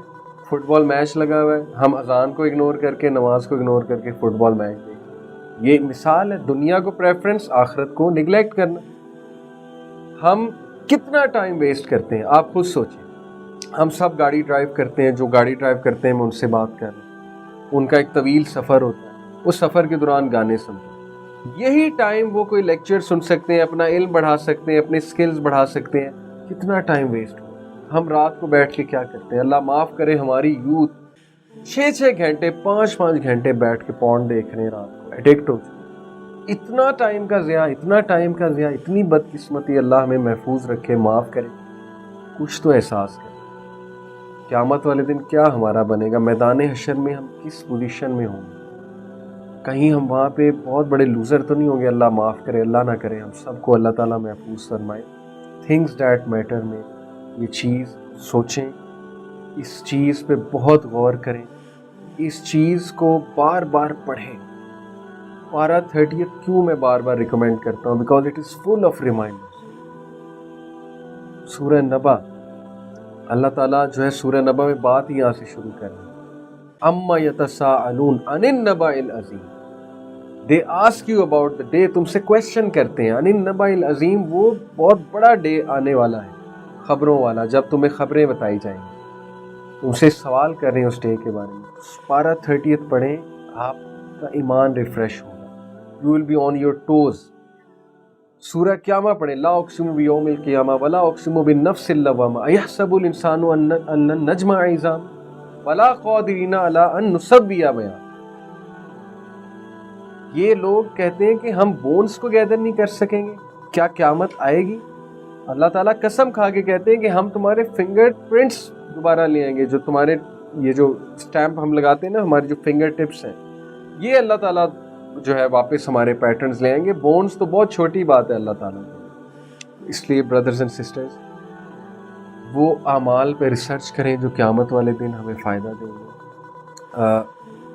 فٹ بال میچ لگا ہوا ہے, ہم اذان کو اگنور کر کے, نماز کو اگنور کر کے فٹ بال میچ دیکھیں. یہ مثال ہے دنیا کو پریفرنس, آخرت کو نگلیکٹ کرنا. ہم کتنا ٹائم ویسٹ کرتے ہیں آپ خود سوچیں. ہم سب گاڑی ڈرائیو کرتے ہیں, جو گاڑی ڈرائیو کرتے ہیں میں ان سے بات کر رہا ہوں, ان کا ایک طویل سفر ہوتا ہے, اس سفر کے دوران گانے سنتے ہیں. یہی ٹائم وہ کوئی لیکچر سن سکتے ہیں, اپنا علم بڑھا سکتے ہیں, اپنے سکلز بڑھا سکتے ہیں. کتنا ٹائم ویسٹ ہو. ہم رات کو بیٹھ کے کیا کرتے ہیں؟ اللہ معاف کرے, ہماری یوتھ 6 گھنٹے 5 گھنٹے بیٹھ کے پورن دیکھ رہے ہیں رات کو, ایڈکٹ ہو چکے. اتنا ٹائم کا ضیاع, اتنی بدقسمتی. اللہ ہمیں محفوظ رکھے, معاف کرے. کچھ تو احساس کریں, قیامت والے دن کیا ہمارا بنے گا؟ میدان حشر میں ہم کس پوزیشن میں ہوں گے؟ کہیں ہم وہاں پہ بہت بڑے لوزر تو نہیں ہوں گے؟ اللہ معاف کرے, اللہ نہ کرے. ہم سب کو اللہ تعالیٰ محفوظ فرمائے. تھنگز دیٹ میٹر میں یہ چیز سوچیں, اس چیز پہ بہت غور کریں, اس چیز کو بار بار پڑھیں. پارہ 30 کیوں میں بار بار ریکمینڈ کرتا ہوں؟ Because it is full of reminders. سورہ نبا, اللہ تعالیٰ جو ہے سورہ نبا میں بات ہی یہاں سے شروع کر رہے ہیں. اما یتساءلون عن النبأ العظیم, they ask you about the day, تم سے کویشچن کرتے ہیں. عن النبأ العظیم, وہ بہت بڑا ڈے آنے والا ہے, خبروں والا, جب تمہیں خبریں بتائی جائیں گی. تم سے سوال کر رہے ہیں اس ڈے کے بارے میں. پارہ 30 پڑھیں, آپ کا ایمان ریفریش ہوگا. You will be on your toes. سورہ قیامہ پڑھیں, لا اقسم بیوم القیامہ ولا اقسم بالنفس اللوامہ ایحسب الانسان ان نجمع عظام ولا قادرین علی ان نسوی بنانا. یہ لوگ کہتے ہیں کہ ہم بونز کو گیدر نہیں کر سکیں گے, کیا قیامت آئے گی؟ اللہ تعالیٰ قسم کھا کے کہتے ہیں کہ ہم تمہارے فنگر پرنٹس دوبارہ لے آئیں گے. جو تمہارے یہ جو اسٹیمپ ہم لگاتے ہیں نا, ہمارے جو فنگر ٹپس ہیں, یہ اللہ تعالیٰ جو ہے واپس ہمارے پیٹرنز لے آئیں گے. بونز تو بہت چھوٹی بات ہے اللہ تعالیٰ کو. اس لیے بردرز اینڈ سسٹرز, وہ اعمال پہ ریسرچ کریں جو قیامت والے دن ہمیں فائدہ دیں گے.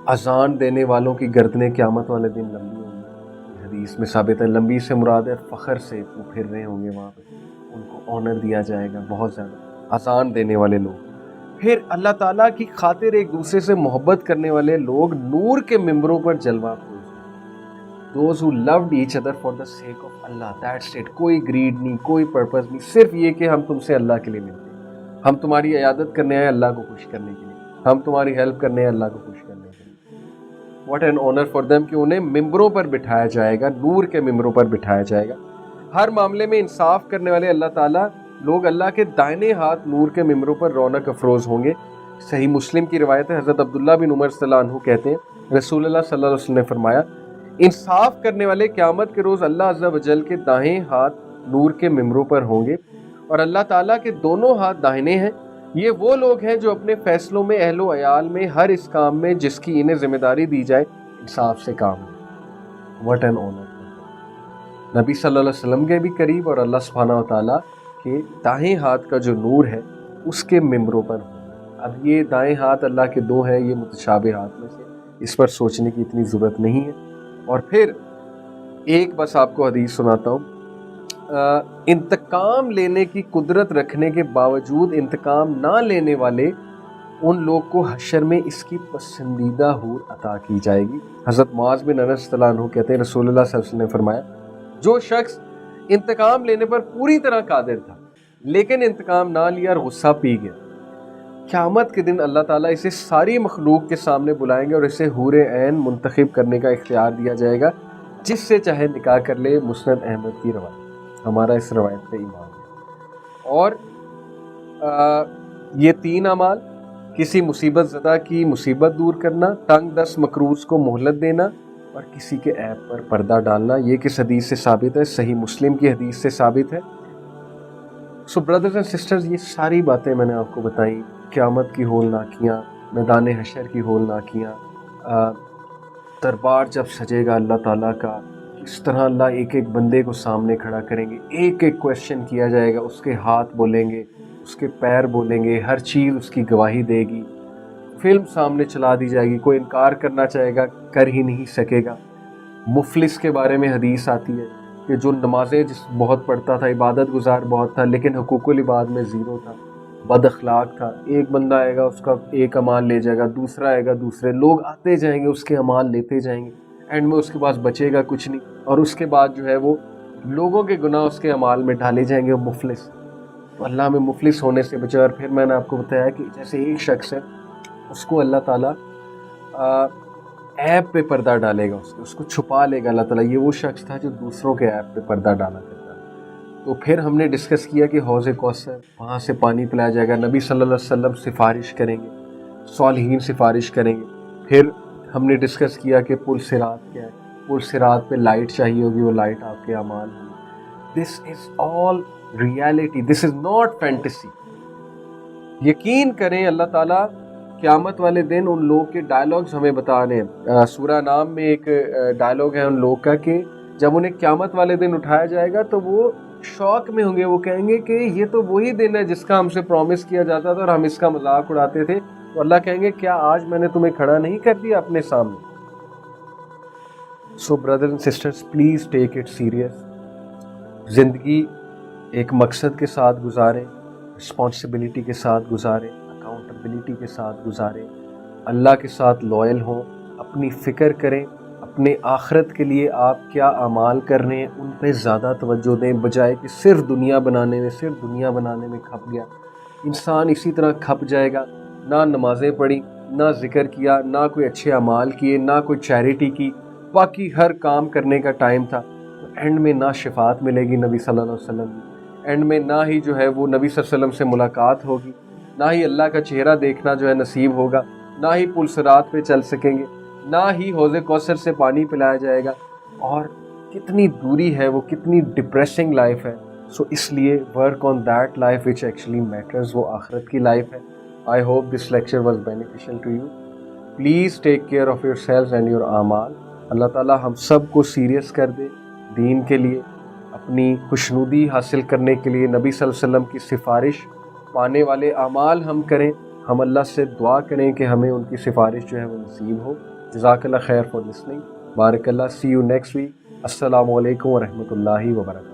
اذان دینے والوں کی گردنیں قیامت والے دن لمبی ہوں گی. حدیث میں ثابت ہے, لمبی سے مراد ہے فخر سے وہ پھر رہے ہوں گے وہاں پہ, ان کو آنر دیا جائے گا بہت زیادہ. اذان دینے والے لوگ, پھر اللہ تعالیٰ کی خاطر ایک دوسرے سے محبت کرنے والے لوگ نور کے ممبروں پر جلوہ افروز. Those who loved each other for the sake of Allah, that's it. کوئی گریڈ نہیں, کوئی پرپز نہیں, صرف یہ کہ ہم تم سے اللہ کے لیے ملتے ہیں, ہم تمہاری عیادت کرنے آئے اللہ کو خوش کرنے کے لیے, ہم تمہاری ہیلپ کرنے آئے اللہ کو خوش کرنے کے لیے. What an honor for them کہ انہیں ممبروں پر بٹھایا جائے گا, نور کے ممبروں پر بٹھایا جائے گا. ہر معاملے میں انصاف کرنے والے اللہ تعالیٰ لوگ اللہ کے دائنے ہاتھ نور کے ممبروں پر رونق افروز ہوں گے. صحیح مسلم کی روایت ہے, حضرت عبداللہ بن عمر صلی اللہ عنہ کہتے ہیں رسول اللہ صلی اللہ علیہ وسلم نے فرمایا, انصاف کرنے والے قیامت کے روز اللہ عز و جل کے دائیں ہاتھ نور کے ممبروں پر ہوں گے, اور اللہ تعالیٰ کے دونوں ہاتھ داہنے ہیں. یہ وہ لوگ ہیں جو اپنے فیصلوں میں, اہل و عیال میں, ہر اس کام میں جس کی انہیں ذمہ داری دی جائے انصاف سے کام لیں. What an honour. نبی صلی اللہ علیہ وسلم کے بھی قریب اور اللہ سبحانہ و تعالیٰ کے دائیں ہاتھ کا جو نور ہے اس کے ممبروں پر ہوں. اب یہ دائیں ہاتھ اللہ کے دو ہیں, یہ متشابہ ہاتھ میں سے, اس پر سوچنے کی اتنی ضرورت نہیں ہے. اور پھر ایک بس آپ کو حدیث سناتا ہوں. انتقام لینے کی قدرت رکھنے کے باوجود انتقام نہ لینے والے ان لوگ کو حشر میں اس کی پسندیدہ حور عطا کی جائے گی. حضرت معاذ بن انس رضی اللہ عنہ کہتے ہیں رسول اللہ صلی اللہ علیہ وسلم نے فرمایا, جو شخص انتقام لینے پر پوری طرح قادر تھا لیکن انتقام نہ لیا اور غصہ پی گیا, قیامت کے دن اللہ تعالیٰ اسے ساری مخلوق کے سامنے بلائیں گے اور اسے حور عین منتخب کرنے کا اختیار دیا جائے گا, جس سے چاہے نکاح کر لے. مسند احمد کی روایت, ہمارا اس روایت پہ ایمان ہے. اور یہ 3 اعمال, کسی مصیبت زدہ کی مصیبت دور کرنا, تنگ دست مکروز کو مہلت دینا, اور کسی کے عیب پر پردہ ڈالنا, یہ کس حدیث سے ثابت ہے؟ صحیح مسلم کی حدیث سے ثابت ہے. سو بردرز اینڈ سسٹرز, یہ ساری باتیں میں نے آپ کو بتائیں, قیامت کی ہولناکیاں, میدان حشر کی ہولناکیاں, دربار جب سجے گا اللہ تعالیٰ کا, اس طرح اللہ ایک ایک بندے کو سامنے کھڑا کریں گے, ایک ایک کویشچن کیا جائے گا, اس کے ہاتھ بولیں گے, اس کے پیر بولیں گے, ہر چیز اس کی گواہی دے گی. فلم سامنے چلا دی جائے گی, کوئی انکار کرنا چاہے گا کر ہی نہیں سکے گا. مفلس کے بارے میں حدیث آتی ہے کہ جو نمازیں بہت پڑھتا تھا، عبادت گزار بہت تھا، لیکن حقوق العباد میں زیرو تھا، بد اخلاق تھا. ایک بندہ آئے گا، اس کا ایک اعمال لے جائے گا، دوسرا آئے گا، دوسرے لوگ آتے جائیں گے، اس کے اعمال لیتے جائیں گے، اینڈ میں اس کے پاس بچے گا کچھ نہیں. اور اس کے بعد جو ہے وہ لوگوں کے گناہ اس کے اعمال میں ڈالے جائیں گے، وہ مفلس. تو اللہ ہمیں مفلس ہونے سے بچائے. اور پھر میں نے آپ کو بتایا کہ جیسے ایک شخص ہے، اس کو اللہ تعالیٰ ایپ پہ پردہ ڈالے گا، اس کو چھپا لے گا اللہ تعالیٰ. یہ وہ شخص تھا جو دوسروں کے ایپ پہ پردہ ڈالا کرتا ہے. تو پھر ہم نے ڈسکس کیا کہ حوض کوثر، وہاں سے پانی پلایا جائے گا، نبی صلی اللہ علیہ وسلم سفارش کریں گے، صالحین سفارش کریں گے. پھر ہم نے ڈسکس کیا کہ پل صراط کیا ہے، پل صراط پہ لائٹ چاہیے ہوگی، وہ لائٹ آپ کے اعمال ہیں. This is all reality, this is not fantasy. یقین کریں اللہ تعالیٰ قیامت والے دن ان لوگ کے ڈائلاگز ہمیں بتا رہے ہیں. سورہ نام میں ایک ڈائلاگ ہے ان لوگ کا کہ جب انہیں قیامت والے دن اٹھایا جائے گا تو وہ شوق میں ہوں گے. وہ کہیں گے کہ یہ تو وہی دن ہے جس کا ہم سے پرومس کیا جاتا تھا اور ہم اس کا مذاق اڑاتے تھے. تو اللہ کہیں گے کیا آج میں نے تمہیں کھڑا نہیں کر دیا اپنے سامنے. So brothers and sisters, please take it serious. زندگی ایک مقصد کے ساتھ گزاریں، رسپانسبلٹی کے ساتھ گزاریں، اکاؤنٹیبلٹی کے ساتھ گزاریں، اللہ کے ساتھ لائل ہوں، اپنی فکر کریں، اپنے آخرت کے لیے آپ کیا اعمال کر رہے ہیں ان پہ زیادہ توجہ دیں، بجائے کہ صرف دنیا بنانے میں کھپ گیا. انسان اسی طرح کھپ جائے گا. نہ نمازیں پڑھی، نہ ذکر کیا، نہ کوئی اچھے اعمال کیے، نہ کوئی چیریٹی کی، باقی ہر کام کرنے کا ٹائم تھا. تو اینڈ میں نہ شفاعت ملے گی نبی صلی اللہ علیہ وسلم کی، اینڈ میں نہ ہی جو ہے وہ نبی صلی اللہ علیہ وسلم سے ملاقات ہوگی، نہ ہی اللہ کا چہرہ دیکھنا جو ہے نصیب ہوگا، نہ ہی پل صراط پہ چل سکیں گے، نہ ہی حوض کوثر سے پانی پلایا جائے گا. اور کتنی دوری ہے وہ، کتنی ڈپریسنگ لائف ہے. سو اس لیے work on that life which actually matters, وہ آخرت کی لائف ہے. I hope this lecture was beneficial to you. Please take care of yourselves and your اعمال. اللہ تعالیٰ ہم سب کو سیریس کر دے دین کے لیے، اپنی خوشنودی حاصل کرنے کے لیے نبی صلی اللہ علیہ وسلم کی سفارش پانے والے اعمال ہم کریں. ہم اللہ سے دعا کریں کہ ہمیں ان کی سفارش جو ہے وہ نصیب ہو. جزاک اللہ خیر فار لسننگ. بارک اللہ. سی یو نیکسٹ ویک. السلام علیکم ورحمۃ اللہ وبرکاتہ.